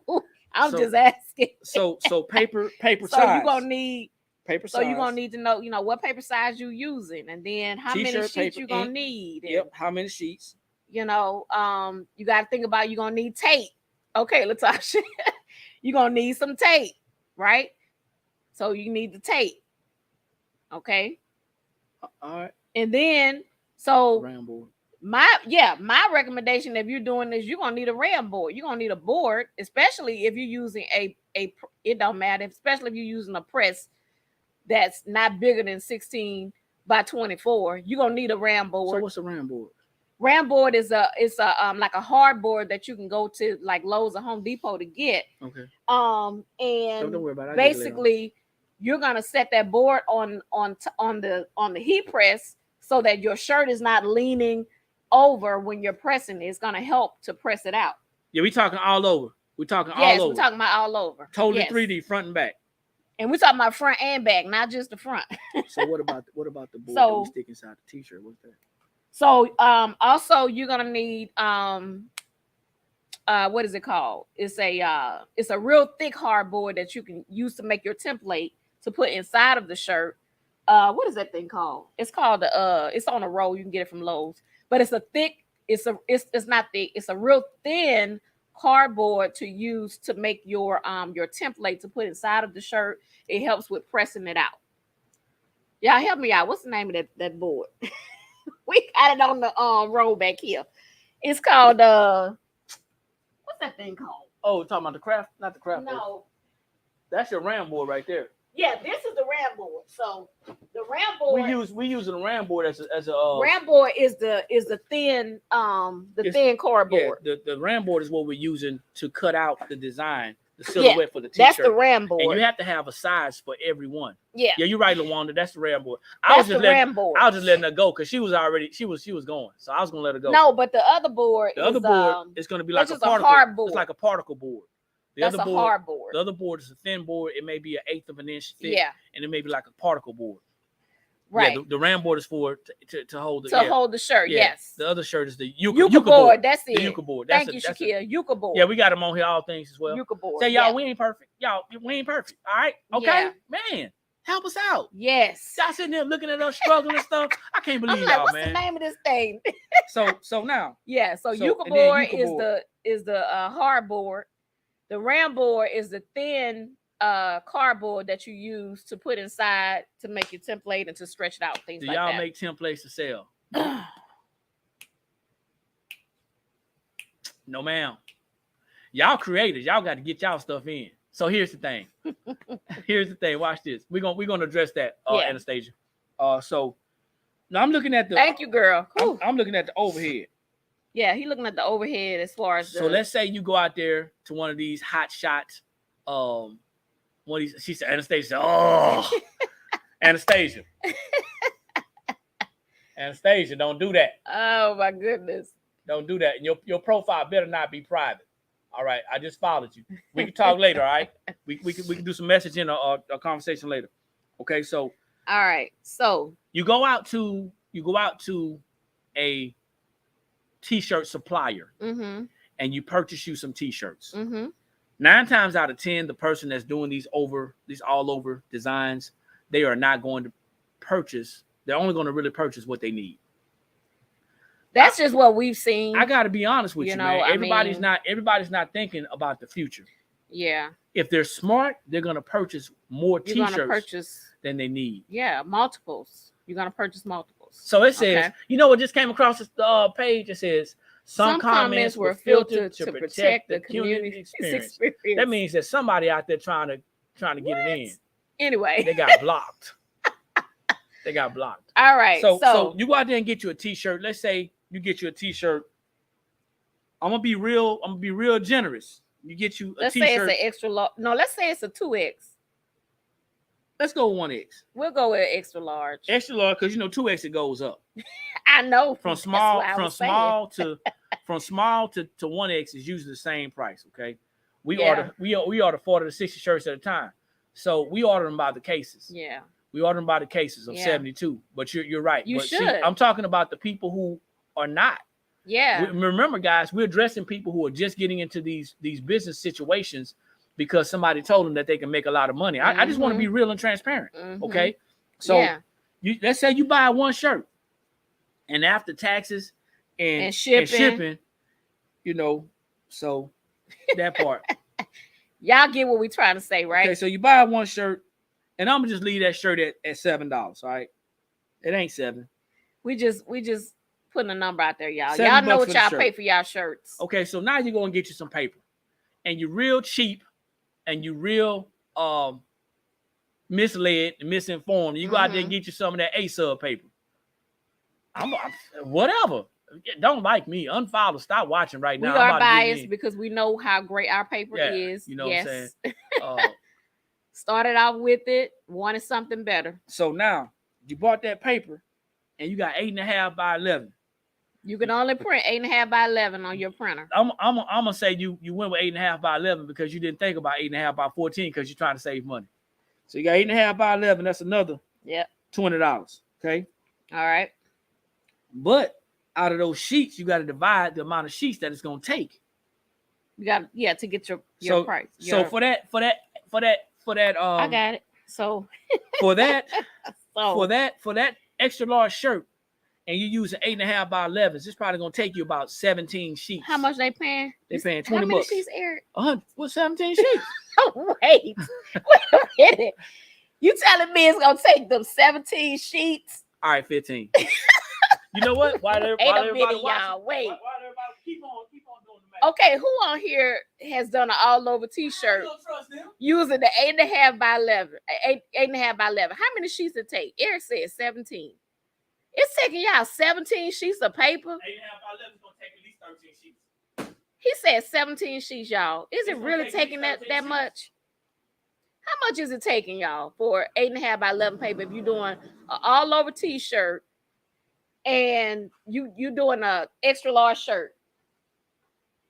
I'm just asking. So paper so size. You're gonna need paper size. So you're gonna need to know, what paper size you using, and then how many sheets you're gonna need. Yep, how many sheets? You gotta think about you're gonna need tape. Okay, Latasha. You're gonna need some tape, right? So you need the tape. Okay. All right. And then RAM board. My recommendation, if you're doing this, you're gonna need a RAM board. You're gonna need a board, especially if you're using it don't matter, especially if you're using a press that's not bigger than 16 by 24. You're gonna need a RAM board. So what's a RAM board? RAM board is like a hardboard that you can go to like Lowe's or Home Depot to get. Okay. And don't worry about it. Basically you're gonna set that board on the heat press so that your shirt is not leaning over when you're pressing it. It's gonna help to press it out. Yeah, we talking all over. We're talking all over. Yes, we're talking about all over. Totally 3D front and back. And we're talking about front and back, not just the front. So what about the board that we stick inside the t-shirt? What's that? So also you're gonna need what is it called? It's a real thick hardboard that you can use to make your template to put inside of the shirt. What is that thing called? It's called it's on a roll. You can get it from Lowe's, but it's not thick. It's a real thin cardboard to use to make your template to put inside of the shirt. It helps with pressing it out. Y'all help me out. What's the name of that board? We got it on the roll back here. It's called what's that thing called? Oh, talking about the craft, not the craft. No, board. That's your RAM board right there. Yeah, this is the RAM board. So the RAM board we use the RAM board as a RAM board is the thin thin cardboard. Yeah, the RAM board is what we're using to cut out the design, the silhouette for the t-shirt. That's the RAM board. And you have to have a size for every one. Yeah. Yeah, you're right, LaWanda. That's the RAM board. I was just letting her go because she was going. So I was gonna let her go. No, but the other board is gonna be like a particle. hard board. It's like a particle board. That's a hard board. The other board is a thin board. It may be 1/8 of an inch thick. Yeah. And it may be like a particle board. Right. Yeah, the RAM board is for to hold hold the shirt. Yeah. Yes. The other shirt is the Yucca board. That's it. The Yucca board. Thank you, Shakia. Yucca board. Yeah, we got them on here, all things as well. Yucca board. Say y'all, we ain't perfect. Y'all, we ain't perfect. All right. Okay, man. Help us out. Yes. Y'all sitting there looking at us struggling and stuff. I can't believe y'all, what's man. What's the name of this thing? So now. Yeah. So Yucca board is the hard board. The RAM board is the thin cardboard that you use to put inside to make your template and to stretch it out, things Do like y'all that. make templates to sell? No, ma'am. Y'all creators, y'all got to get y'all stuff in. So here's the thing. Watch this. We're gonna address that, Anastasia. So now I'm looking at the. Thank you, girl. I'm looking at the overhead. Yeah, he's looking at the overhead as far as. So let's say you go out there to one of these hot shots. One of these. She said, Anastasia. Oh, Anastasia. Anastasia, don't do that. Oh my goodness. Don't do that. And your profile better not be private. All right. I just followed you. We can talk later. All right. We can do some messaging or a conversation later. Okay. So. All right. So you go out to a t-shirt supplier and you purchase you some t-shirts. 9 times out of 10, the person that's doing these all over designs, they are not going to purchase. They're only going to really purchase what they need. That's just what we've seen. I got to be honest with you, man. Everybody's not thinking about the future. Yeah. If they're smart, they're going to purchase more t-shirts than they need. Yeah, multiples. You're going to purchase multiples. So it says, you know what just came across the page? It says, some comments were filtered to protect the community experience. That means that somebody out there trying to get it in. Anyway. They got blocked. All right. So you go out there and get you a t-shirt. Let's say you get you a t-shirt. I'm gonna be real generous. You get you a let's t-shirt. Say it's an extra large. No, let's say it's a 2X. Let's go with 1X. We'll go with extra large. Extra large, because 2X it goes up. I know. From small to 1X is usually the same price. Okay. We order 40 to 60 shirts at a time. So we order them by the cases. Yeah. We order them by the cases of 72. But you're right. You should. See, I'm talking about the people who are not. Yeah. Remember, guys, we're addressing people who are just getting into these business situations because somebody told them that they can make a lot of money. I just want to be real and transparent. Okay. So let's say you buy one shirt, and after taxes and shipping, so that part. Y'all get what we're trying to say, right? Okay, so you buy one shirt, and I'm gonna just leave that shirt at $7. All right, it ain't $7. We just putting a number out there, y'all. Y'all know what y'all pay for y'all shirts. Okay, so now you're gonna get you some paper, and you're real cheap, and you're real misled and misinformed. You go out there and get you some of that A-sub paper. I'm whatever. Don't like me. Unfollow. Stop watching right now. We are biased because we know how great our paper is. You know what I'm saying? Started out with it, wanted something better. So now you bought that paper, and you got 8.5 by 11. You can only print 8.5 by 11 on your printer. I'm gonna say you went with 8.5 by 11 because you didn't think about 8.5 by 14 because you're trying to save money. So you got 8.5 by 11. That's another $20. Okay. All right. But out of those sheets, you got to divide the amount of sheets that it's gonna take. You got to get your price. So for that. I got it. So for that extra large shirt, and you use an 8.5 by 11, it's probably gonna take you about 17 sheets. How much they paying? They paying $20. How many sheets, Eric? 17 sheets. Oh, wait a minute. You telling me it's gonna take them 17 sheets? All right, 15. You know what? Why everybody y'all wait. Why everybody keep on doing the math? Okay, who on here has done an all over t-shirt using the 8.5 by 11? 8.5 by 11. How many sheets it take? Eric said 17. It's taking y'all 17 sheets of paper. 8.5 by 11 is gonna take at least 13 sheets. He said 17 sheets, y'all. Is it really taking that much? How much is it taking y'all for 8.5 by 11 paper if you're doing an all over t-shirt and you doing a extra large shirt?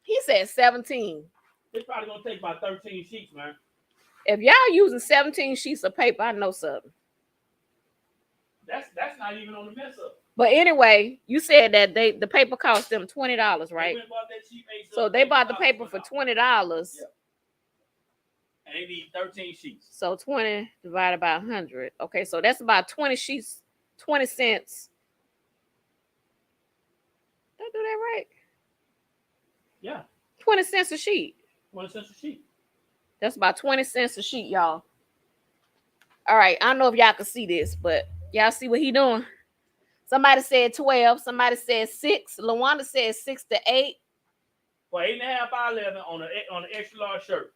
He said 17. It's probably gonna take about 13 sheets, man. If y'all using 17 sheets of paper, I know something. That's not even on the mess up. But anyway, you said that the paper cost them $20, right? So they bought the paper for $20. Yeah. And they need 13 sheets. So 20 divided by 100. Okay, so that's about 20 sheets, 20 cents. Did I do that right? Yeah. 20 cents a sheet. 20 cents a sheet. That's about 20 cents a sheet, y'all. All right, I don't know if y'all can see this, but y'all see what he doing? Somebody said 12. Somebody said 6. LaWanda said 6 to 8. For 8.5 by 11 on the extra large shirt.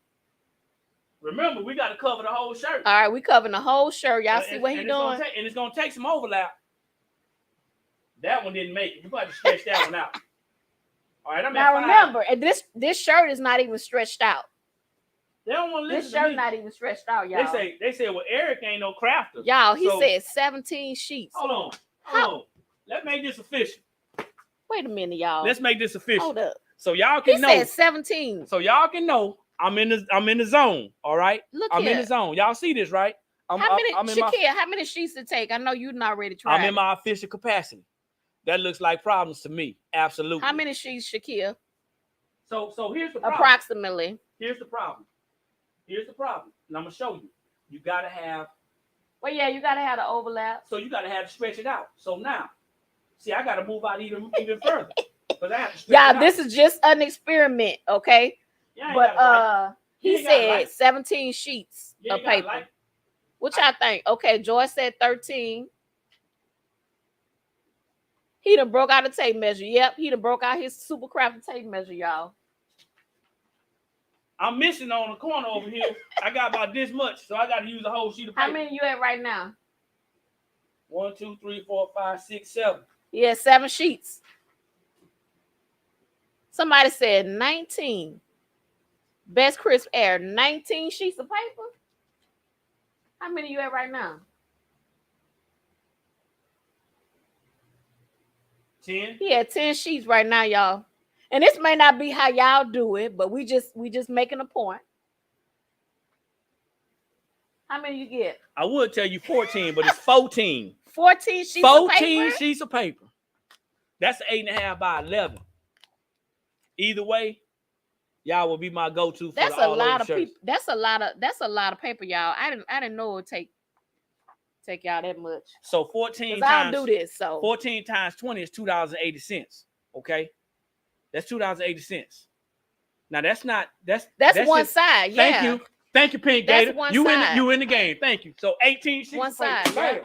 Remember, we got to cover the whole shirt. All right, we covering the whole shirt. Y'all see what he doing? And it's gonna take some overlap. That one didn't make it. You got to stretch that one out. All right, now remember, and this shirt is not even stretched out. They don't want to listen. This shirt not even stretched out, y'all. They say, well, Eric ain't no crafter. Y'all, he said 17 sheets. Hold on. Let's make this official. Wait a minute, y'all. Let's make this official. Hold up. So y'all can know. He said 17. So y'all can know I'm in the zone. All right. Look I'm here. in the zone. Y'all see this, right? How many sheets to take? I know you're not ready to try. I'm in my official capacity. That looks like problems to me. Absolutely. How many sheets, Shakir? So here's the problem. Approximately. Here's the problem. And I'm gonna show you. You gotta have. Well, yeah, you gotta have the overlap. So you gotta have to stretch it out. So now, see, I gotta move out even further. But I have to stretch it out. This is just an experiment, okay? Yeah, but he said 17 sheets of paper. Like What y'all think? Okay, Joy said 13. He done broke out the tape measure. Yep, he done broke out his super crafted tape measure, y'all. I'm missing on the corner over here. I got about this much, so I got to use a whole sheet of paper. How many you at right now? 1, 2, 3, 4, 5, 6, 7. Yeah, 7 sheets. Somebody said 19. Best crisp air, 19 sheets of paper. How many you at right now? 10. He had 10 sheets right now, y'all. And this may not be how y'all do it, but we just making a point. How many you get? I would tell you 14, but it's 14. 14 sheets of paper? 14 sheets of paper. That's 8.5 by 11. Either way, y'all will be my go-to for that's the a lot of shirts. people. That's a lot of paper, y'all. I didn't know it would take y'all that much. So 14 times I'll do this. So 14 times 20 is $2.80. Okay, that's $2.80. Now that's one just, side. Yeah. Thank you, Pink Gator. You in the game. Thank you. So 18 sheets. One side. Right?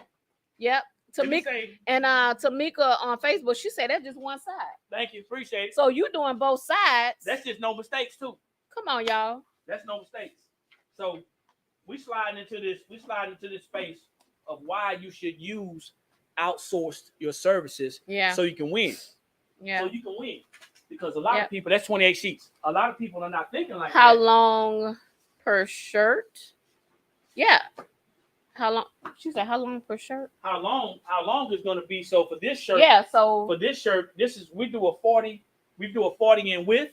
Yep. Tamika on Facebook, she said that's just one side. Thank you, appreciate it. So you doing both sides. That's just no mistakes too. Come on, y'all. That's no mistakes. So we sliding into this space of why you should use outsourced your services. Yeah. So you can win. Yeah. So you can win. Because a lot of people, that's 28 sheets. A lot of people are not thinking like how that. long per shirt? Yeah. How long? She said, how long per shirt? How long is going to be? So for this shirt, for this shirt, we do a 40 in width,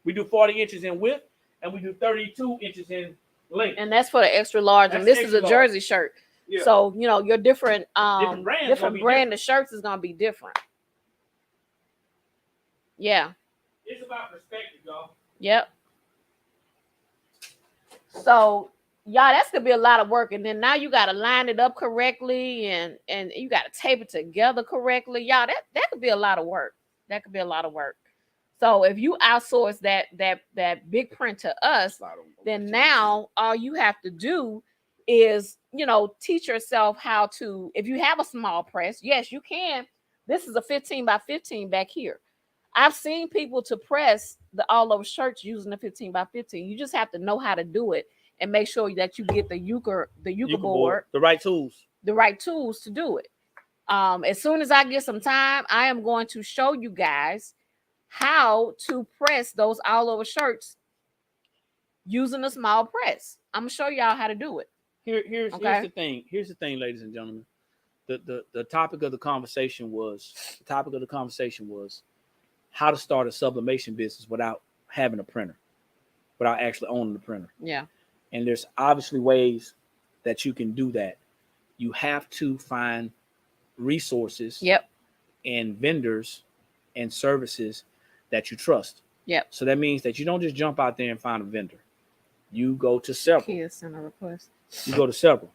we do 40 inches in width, and we do 32 inches in length. And that's for the extra large. And this is a jersey shirt. Yeah. So your different brand of shirts is gonna be different. Yeah. It's about perspective, y'all. Yep. So y'all, that's gonna be a lot of work, and then now you gotta line it up correctly, and you gotta tape it together correctly, y'all. That could be a lot of work. So if you outsource that big print to us, then now all you have to do is teach yourself how to. If you have a small press, yes, you can. This is a 15 by 15 back here. I've seen people to press the all over shirts using the 15 by 15. You just have to know how to do it. And make sure that you get the euchre board, the right tools to do it. As soon as I get some time, I am going to show you guys how to press those all over shirts using a small press. I'm gonna show y'all how to do it. Here's the thing. Here's the thing, ladies and gentlemen. The topic of the conversation was how to start a sublimation business without having a printer, without actually owning the printer. Yeah. And there's obviously ways that you can do that. You have to find resources and vendors and services that you trust. Yep. So that means that you don't just jump out there and find a vendor. You go to several. You go to several.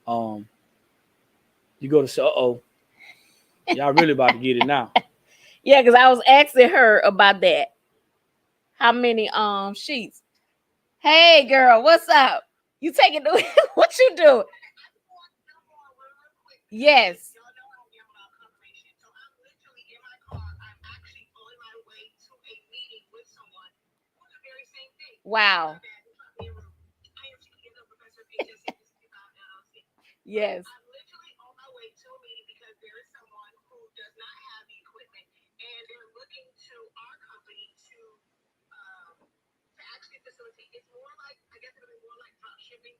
Y'all really about to get it now. Yeah, because I was asking her about that. How many sheets? Hey, girl, what's up? You taking what you do? Yes. Wow. Yes.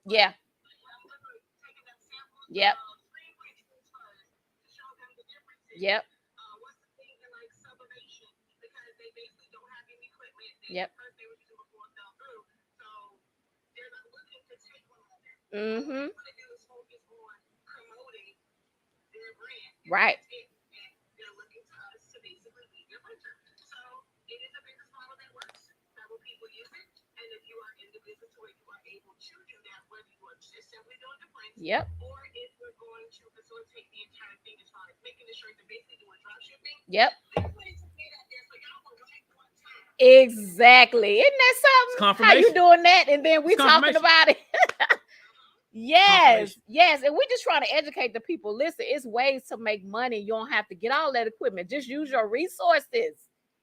Yeah. Yep. Yep. Yep. Mm-hmm. Right. Yep. Yep. Exactly. Isn't that something? How you doing that? And then we talking about it. Yes, yes. And we just trying to educate the people. Listen, it's ways to make money. You don't have to get all that equipment. Just use your resources.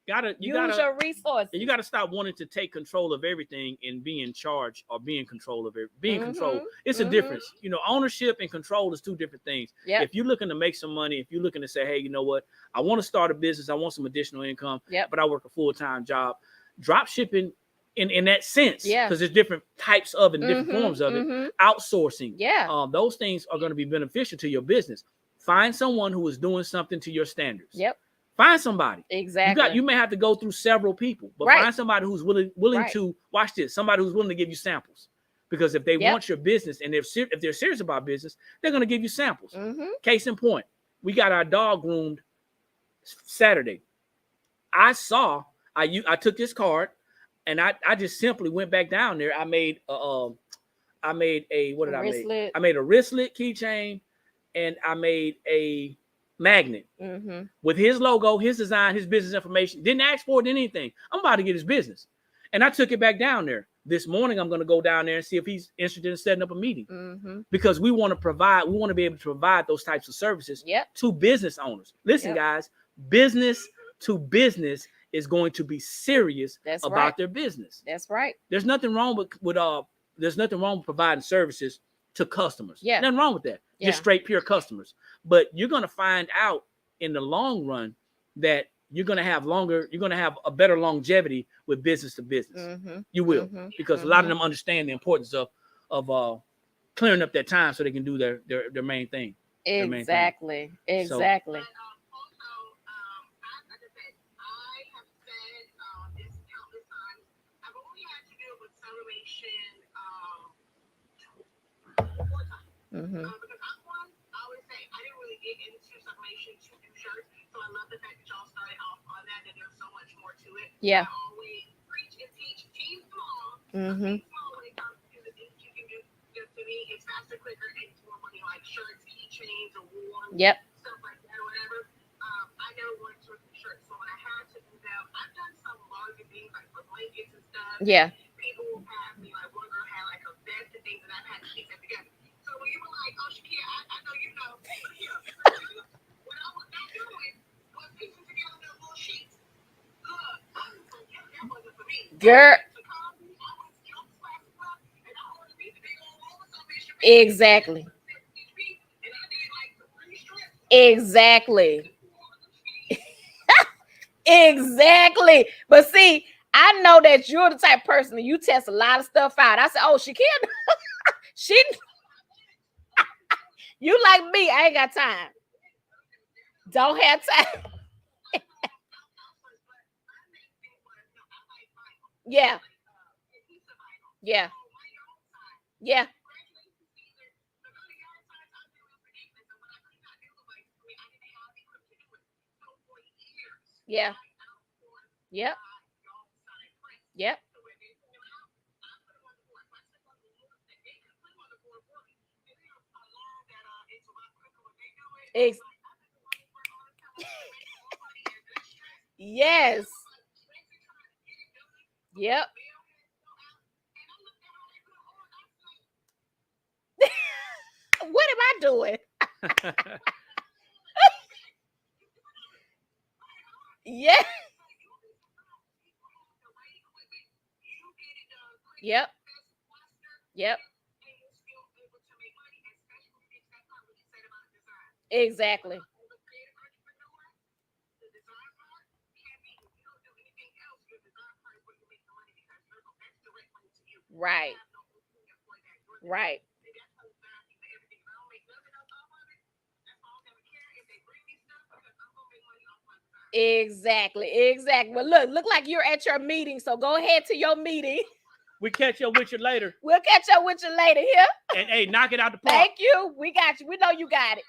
Use your resources. And you gotta stop wanting to take control of everything and be in charge or be in control of it. Being control. It's a difference. You know, ownership and control is two different things. Yep. If you're looking to make some money, if you're looking to say, hey, you know what, I want to start a business, I want some additional income, but I work a full-time job. Drop shipping in that sense, because there's different types of and different forms of it. Outsourcing, those things are going to be beneficial to your business. Find someone who is doing something to your standards. Yep. Find somebody. Exactly. You may have to go through several people, but find somebody who's willing to watch this. Somebody who's willing to give you samples, because if they want your business and if they're serious about business, they're going to give you samples. Case in point, we got our dog groomed Saturday. I took this card. And I just simply went back down there. I made a wristlet. I made a wristlet keychain, and I made a magnet with his logo, his design, his business information. Didn't ask for it, anything. I'm about to get his business, and I took it back down there. This morning, I'm going to go down there and see if he's interested in setting up a meeting, because we want to provide. We want to be able to provide those types of services to business owners. Listen, guys, business to business is going to be serious about their business. That's right. There's nothing wrong with providing services to customers. Nothing wrong with that. Just straight pure customers. But you're going to find out in the long run that you're going to have a better longevity with business to business. You will, because a lot of them understand the importance of clearing up their time so they can do their main thing. Exactly. So, Because I always say I didn't really get into sublimation to do shirts, so I love the fact that y'all started off on that, and there's so much more to it. Yeah. I always preach and teach team small. Team small when it comes to the things you can do. Just to me, it's faster, quicker, and it's more money, like shirts, keychains, awards, stuff like that, or whatever. I never wanted to do shirts, so when I had to do them, I've done some larger things like for blankets and stuff. Yeah. People will have me, like one girl had like a vest and things that I've had to piece that together. So when you were like, oh, Shakia, I know you know. What I was not doing was piecing together those little sheets. Look, I was like, that wasn't for me. Girl. Exactly. Exactly. Exactly. But see, I know that you're the type of person that you test a lot of stuff out. I said, oh, she can't. She. You like me. I ain't got time. Don't have time. Yeah. Yeah. Yeah. Yeah. Yep. Yep. Yes. Yep. What am I doing? Yeah. Yep. Yep. Exactly. Right. Right. Exactly. Well, look like you're at your meeting, so go ahead to your meeting. We catch up with you later. We'll catch up with you later here. And hey, knock it out the park. Thank you. We got you. We know you got it.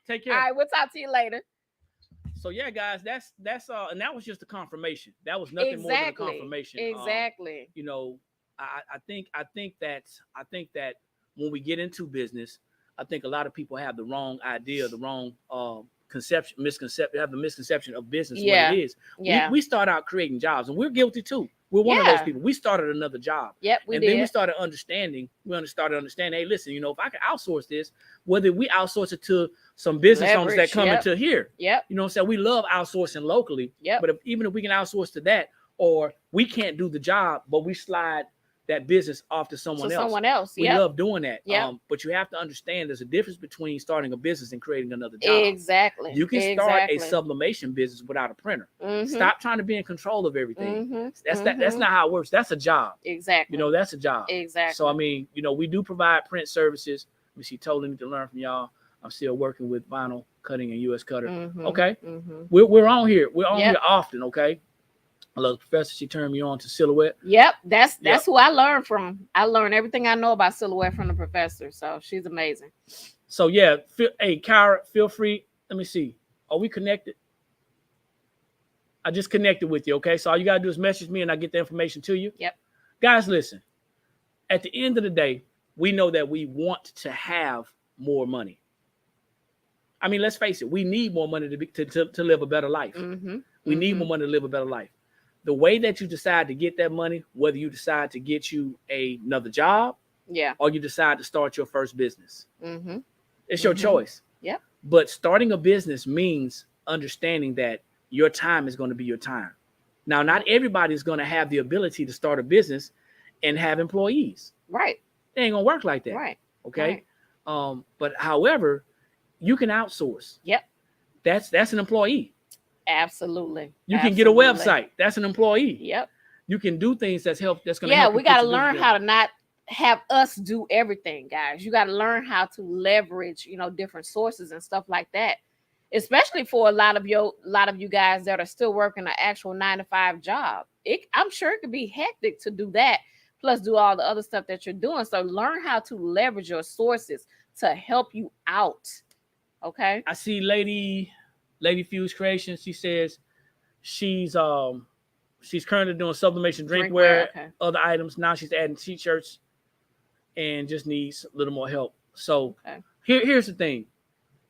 Take care. All right, we'll talk to you later. So yeah, guys, that's and that was just a confirmation. That was nothing more than a confirmation. Exactly. You know, I think that when we get into business, I think a lot of people have the wrong idea, the wrong misconception of business. Yeah. What it is. Yeah. We start out creating jobs, and we're guilty too. We're one of those people. We started another job. Yep, we did. And then we started understanding. Hey, listen, you know, if I can outsource this, whether we outsource it to some business owners that come into here. Yep. You know what I'm saying? We love outsourcing locally. Yep. But even if we can outsource to that, or we can't do the job, but we slide that business off to someone else. We love doing that. Yep. But you have to understand there's a difference between starting a business and creating another job. Exactly. You can start a sublimation business without a printer. Mm-hmm. Stop trying to be in control of everything. Mm-hmm. That's not how it works. That's a job. Exactly. You know, that's a job. Exactly. So I mean, you know, we do provide print services. Let me see, totally need to learn from y'all. I'm still working with vinyl cutting and US cutter. Mm-hmm. Okay. Mm-hmm. We're on here. We're on here often, okay? I love the professor. She turned me on to silhouette. Yep, that's who I learned from. I learned everything I know about silhouette from the professor. So she's amazing. So yeah, hey, Kyra, feel free. Let me see. Are we connected? I just connected with you, okay? So all you gotta do is message me and I get the information to you. Yep. Guys, listen. At the end of the day, we know that we want to have more money. I mean, let's face it. We need more money to live a better life. Mm-hmm. We need more money to live a better life. The way that you decide to get that money, whether you decide to get you another job, or you decide to start your first business, it's your choice. Yep. But starting a business means understanding that your time is going to be your time. Now, not everybody is going to have the ability to start a business and have employees. Right. It ain't gonna work like that. Right. Okay. Right. But however, you can outsource. Yep. That's an employee. Absolutely. You can get a website. That's an employee. Yep. You can do things that's going to help. We got to learn how to not have us do everything, guys. You got to learn how to leverage, you know, different sources and stuff like that. Especially for a lot of you guys that are still working an actual 9-to-5 job. I'm sure it could be hectic to do that, plus do all the other stuff that you're doing. So learn how to leverage your sources to help you out. Okay. I see Lady Fuse Creation. She says she's currently doing sublimation drinkware, other items. Now she's adding t-shirts and just needs a little more help. So here's the thing.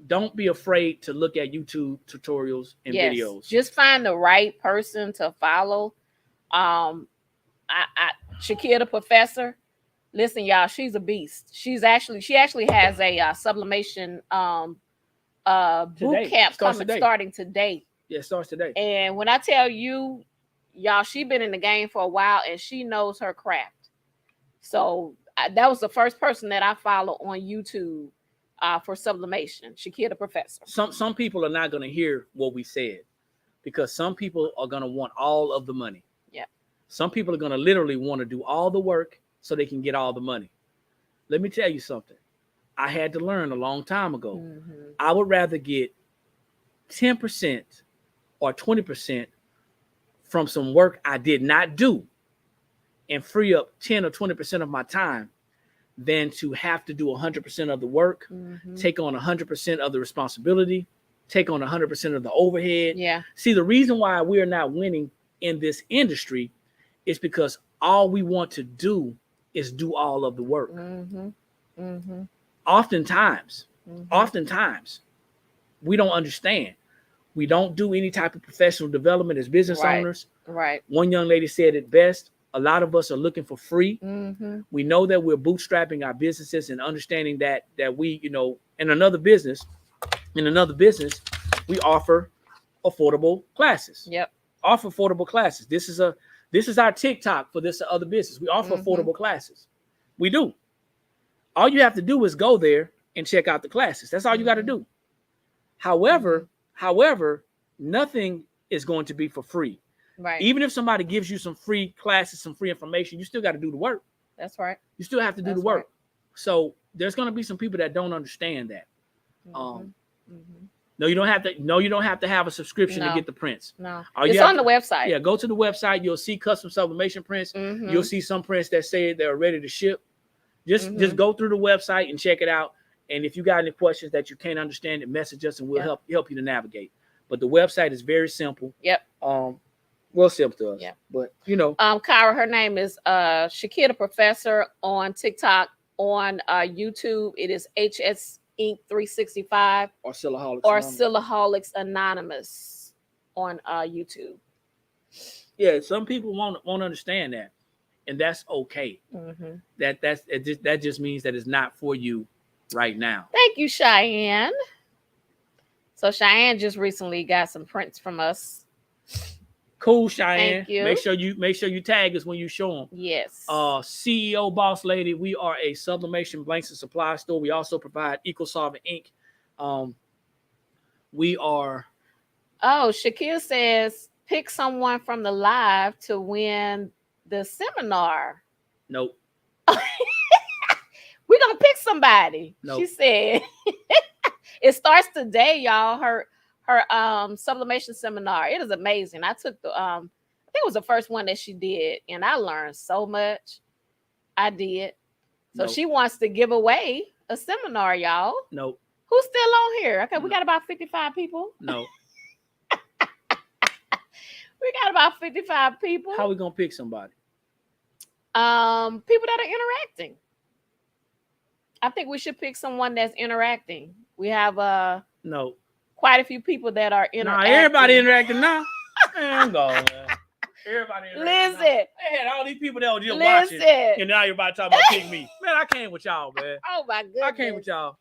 Don't be afraid to look at YouTube tutorials and videos. Just find the right person to follow. Shakia the professor. Listen, y'all, she's a beast. She actually has a sublimation boot camp starting today. Yeah, it starts today. And when I tell you, y'all, she's been in the game for a while and she knows her craft. So that was the first person that I follow on YouTube for sublimation. Shakia the professor. Some people are not going to hear what we said because some people are going to want all of the money. Yeah. Some people are going to literally want to do all the work so they can get all the money. Let me tell you something. I had to learn a long time ago. Mm-hmm. I would rather get 10% or 20% from some work I did not do and free up 10 or 20% of my time than to have to do 100% of the work, take on 100% of the responsibility, take on 100% of the overhead. Yeah. See, the reason why we are not winning in this industry is because all we want to do is do all of the work. Oftentimes, we don't understand. We don't do any type of professional development as business owners. Right. One young lady said it best. A lot of us are looking for free. Mm-hmm. We know that we're bootstrapping our businesses and understanding that we, in another business, we offer affordable classes. Yep. Offer affordable classes. This is our TikTok for this other business. We offer affordable classes. We do. All you have to do is go there and check out the classes. That's all you got to do. However, nothing is going to be for free. Right. Even if somebody gives you some free classes, some free information, you still got to do the work. That's right. You still have to do the work. Right. So there's going to be some people that don't understand that. No, you don't have to. No, you don't have to have a subscription to get the prints. No, it's on the website. Yeah, go to the website. You'll see custom sublimation prints. You'll see some prints that say they're ready to ship. Just go through the website and check it out. And if you got any questions that you can't understand, message us and we'll help you to navigate. But the website is very simple. Yep. Well, simple to us. Yeah. But Kyra, her name is Shakira the Professor on TikTok, on YouTube. It is HS Inc. 365 or Silaholics Anonymous on YouTube. Yeah, some people won't understand that, and that's okay. That just means that it's not for you right now. Thank you, Cheyenne. So Cheyenne just recently got some prints from us. Cool, Cheyenne. Thank you. Make sure you tag us when you show them. Yes. CEO Boss Lady, we are a sublimation blanks and supply store. We also provide eco solvent ink. We are. Oh, Shakir says pick someone from the live to win the seminar. Nope. We're gonna pick somebody. Nope. She said it starts today, y'all. Her sublimation seminar. It is amazing. I took the I think it was the first one that she did, and I learned so much. I did. So she wants to give away a seminar, y'all. Nope. Who's still on here? Okay, we got about 55 people. No. We got about 55 people. How are we gonna pick somebody? People that are interacting. I think we should pick someone that's interacting. We have no. Quite a few people that are interacting. Nah, everybody interacting now. Man, go, man. Everybody interacting. Listen. They had all these people that were just watching. And now everybody talking about pick me. Man, I came with y'all, man. Oh, my goodness. I came with y'all.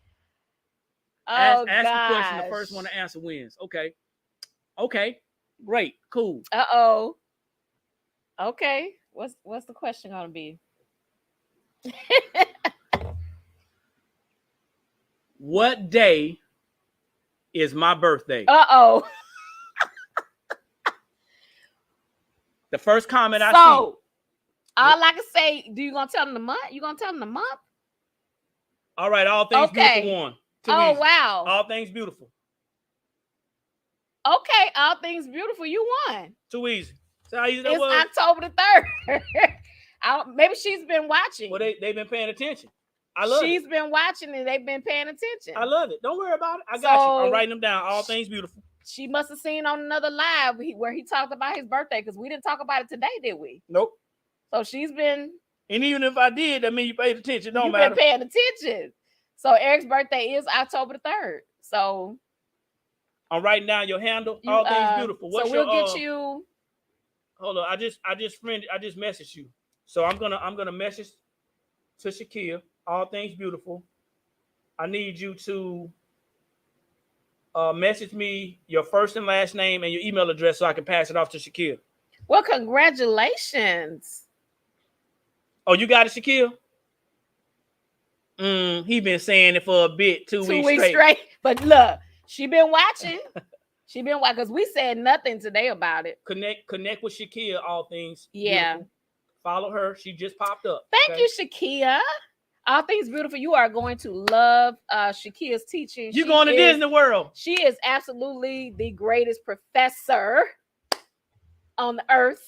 Oh, ask the question. The first one to answer wins. Okay. Great. Cool. Uh-oh. Okay. What's the question going to be? What day is my birthday? Uh-oh. The first comment I see. All I can say, you gonna tell them the month? You gonna tell them the month? All right, all things beautiful won. Easy. Wow. All things beautiful. Okay, all things beautiful, you won. Too easy. So how easy that was? It's October the 3rd. Maybe she's been watching. Well, they've been paying attention. I love She's been watching and they've been paying attention. I love it. Don't worry about it. I got you. I'm writing them down. All things beautiful. She must have seen on another live where he talked about his birthday, because we didn't talk about it today, did we? Nope. So she's been. And even if I did, that means you paid attention. Don't You've matter. Been paying attention. So Eric's birthday is October the 3rd. So I'm writing down your handle. All things beautiful. What's so we'll get you. Hold on. I just messaged you. So I'm gonna message to Shakir. All things beautiful. I need you to message me your first and last name and your email address so I can pass it off to Shakir. Well, congratulations. Oh, you got it, Shakir? He been saying it for a bit, 2 weeks straight. But look, she been watching. She been watching, because we said nothing today about it. Connect with Shakir, all things. Yeah. Beautiful. Follow her. She just popped up. Thank you, Shakia. All things beautiful. You are going to love Shakia's teaching. You're going to Disney World. She is absolutely the greatest professor on the earth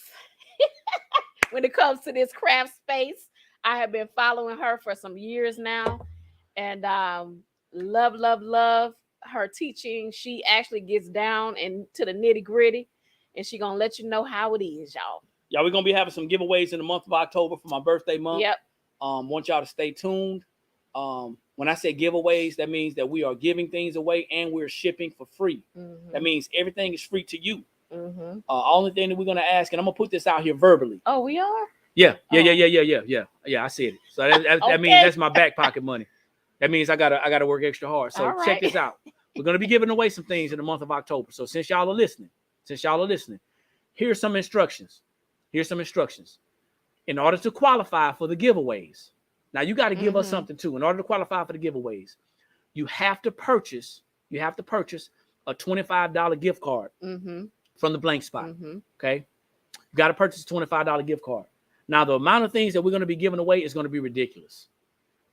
when it comes to this craft space. I have been following her for some years now, and love her teaching. She actually gets down into the nitty gritty, and she's going to let you know how it is, y'all. Yeah, we're going to be having some giveaways in the month of October for my birthday month. Yep. Want y'all to stay tuned. When I say giveaways, that means that we are giving things away and we're shipping for free. Mm-hmm. That means everything is free to you. Mm-hmm. Only thing that we're going to ask, and I'm going to put this out here verbally. Oh, we are? Yeah. I said it. So that means that's my back pocket money. That means I gotta work extra hard. So check this out. We're gonna be giving away some things in the month of October. So since y'all are listening, here's some instructions. In order to qualify for the giveaways. Now you got to give us something too. In order to qualify for the giveaways, you have to purchase a $25 gift card from the Blank Spot. Okay. You got to purchase a $25 gift card. Now, the amount of things that we're going to be giving away is going to be ridiculous.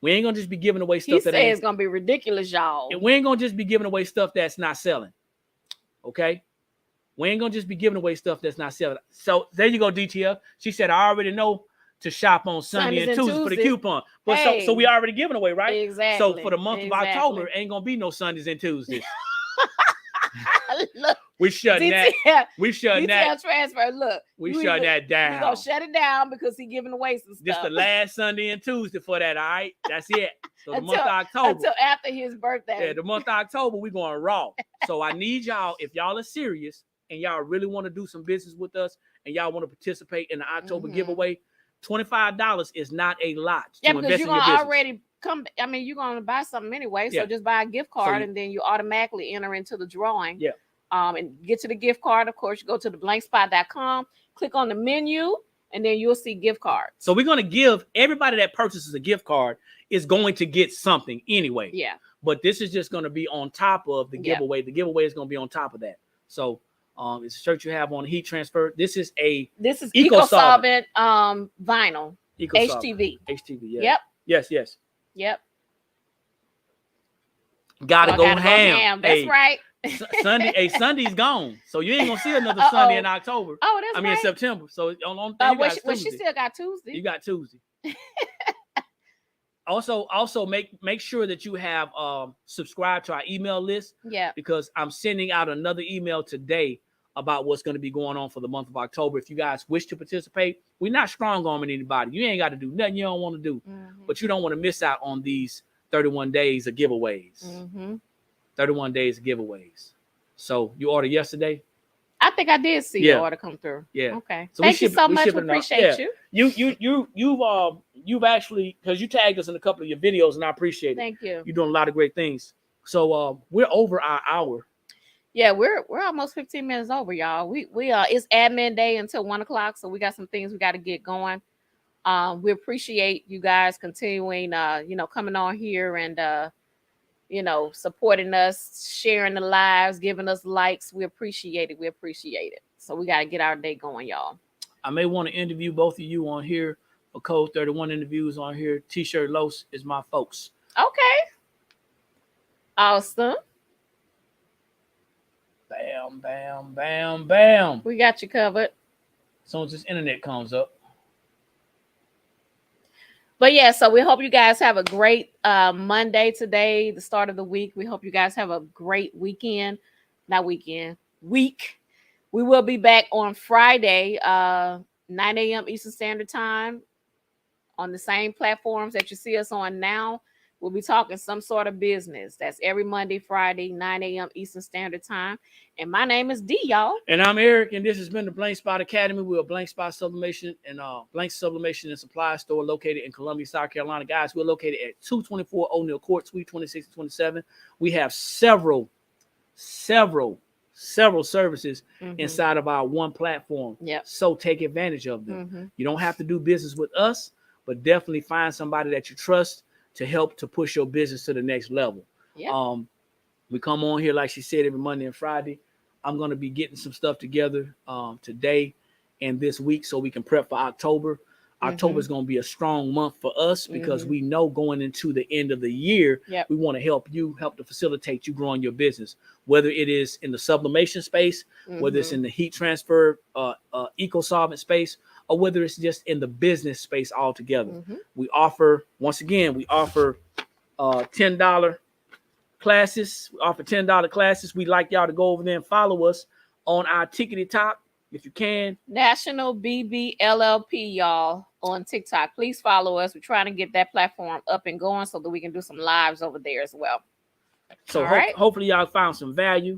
We ain't going to just be giving away stuff it's going to be ridiculous, y'all. We ain't going to just be giving away stuff that's not selling. Okay. We ain't going to just be giving away stuff that's not selling. So there you go, DTF. She said, I already know to shop on Sunday and Tuesday for the coupon. But so we already giving away, right? Exactly. So for the month of October, ain't going to be no Sundays and Tuesdays. Look, we shutting that. We shutting that. Transfer. Look, we shutting that down. We gonna shut it down because he giving away some stuff. Just the last Sunday and Tuesday for that. All right, that's it. So the month of October until after his birthday. Yeah, the month of October we going raw. So I need y'all, if y'all are serious and y'all really want to do some business with us and y'all want to participate in the October giveaway, $25 is not a lot. Yeah, because you're gonna already come. I mean, you're gonna buy something anyway. So just buy a gift card and then you automatically enter into the drawing. Yeah. And get to the gift card. Of course, you go to the blankspot.com, click on the menu, and then you'll see gift cards. So we're going to give everybody that purchases a gift card is going to get something anyway. Yeah. But this is just going to be on top of the giveaway. The giveaway is going to be on top of that. So it's a shirt you have on heat transfer. This is eco-solvent vinyl. HTV. HTV, yeah. Yep. Yes. Gotta go ham. That's right. Sunday's gone, so you ain't gonna see another Sunday in October. Oh, that's in September. So on she still got Tuesday. You got Tuesday. Also make sure that you have subscribed to our email list. Yeah. Because I'm sending out another email today about what's going to be going on for the month of October. If you guys wish to participate, we're not strong-arming anybody. You ain't got to do nothing you don't want to do, but you don't want to miss out on these 31 days of giveaways. 31 days of giveaways. So you ordered yesterday? I think I did see your order come through. Yeah. Okay. So thank you so much. We appreciate you. You've actually, because you tagged us in a couple of your videos, and I appreciate it. Thank you. You're doing a lot of great things. So we're over our hour. Yeah, we're almost 15 minutes over, y'all. We it's admin day until 1:00, so we got some things we got to get going. We appreciate you guys continuing, coming on here and supporting us, sharing the lives, giving us likes. We appreciate it. So we got to get our day going, y'all. I may want to interview both of you on here for Code 31 interviews on here. T-shirt Los is my folks. Okay. Awesome. Bam, bam, bam, bam. We got you covered. As soon as this internet comes up. But yeah, so we hope you guys have a great Monday today, the start of the week. We hope you guys have a great week. We will be back on Friday, 9 a.m. Eastern Standard Time on the same platforms that you see us on now. We'll be talking some sort of business. That's every Monday, Friday, 9 a.m. Eastern Standard Time. And my name is D, y'all. And I'm Eric, and this has been the Blank Spot Academy. We're a Blank Spot Sublimation and Blank Sublimation and Supply Store located in Columbia, South Carolina. Guys, we're located at 224 O'Neill Court, Suite 26 and 27. We have several services inside of our one platform. Yep. So take advantage of them. You don't have to do business with us, but definitely find somebody that you trust to help to push your business to the next level. Yep. We come on here, like she said, every Monday and Friday. I'm going to be getting some stuff together today and this week so we can prep for October. October is going to be a strong month for us because we know going into the end of the year, we want to help to facilitate you growing your business, whether it is in the sublimation space, whether it's in the heat transfer, eco-solvent space, or whether it's just in the business space altogether. We offer $10 classes. We offer $10 classes. We'd like y'all to go over there and follow us on our Tickety Talk if you can. National BBLLP, y'all, on TikTok. Please follow us. We're trying to get that platform up and going so that we can do some lives over there as well. So hopefully y'all found some value.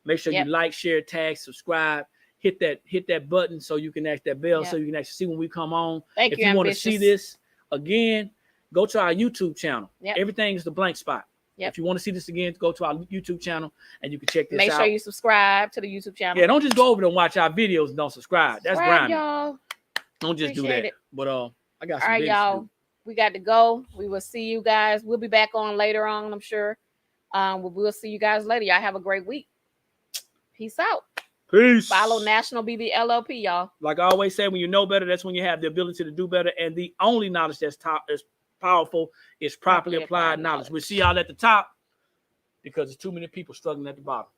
Make sure you like, share, tag, subscribe, hit that button so you can act that bell so you can actually see when we come on. Thank if you, you want to see this again, go to our YouTube channel. Everything is the blank spot. If you want to see this again, go to our YouTube channel and you can check this out. Make sure you subscribe to the YouTube channel. Yeah, don't just go over there and watch our videos and don't subscribe. That's grimy. Y'all. Don't just do that. But I got some. All right, y'all. We got to go. We will see you guys. We'll be back on later on, I'm sure. We'll see you guys later. Y'all have a great week. Peace out. Peace. Follow National BBLLP, y'all. Like I always say, when you know better, that's when you have the ability to do better. And the only knowledge that's powerful is properly applied knowledge. We'll see y'all at the top because there's too many people struggling at the bottom.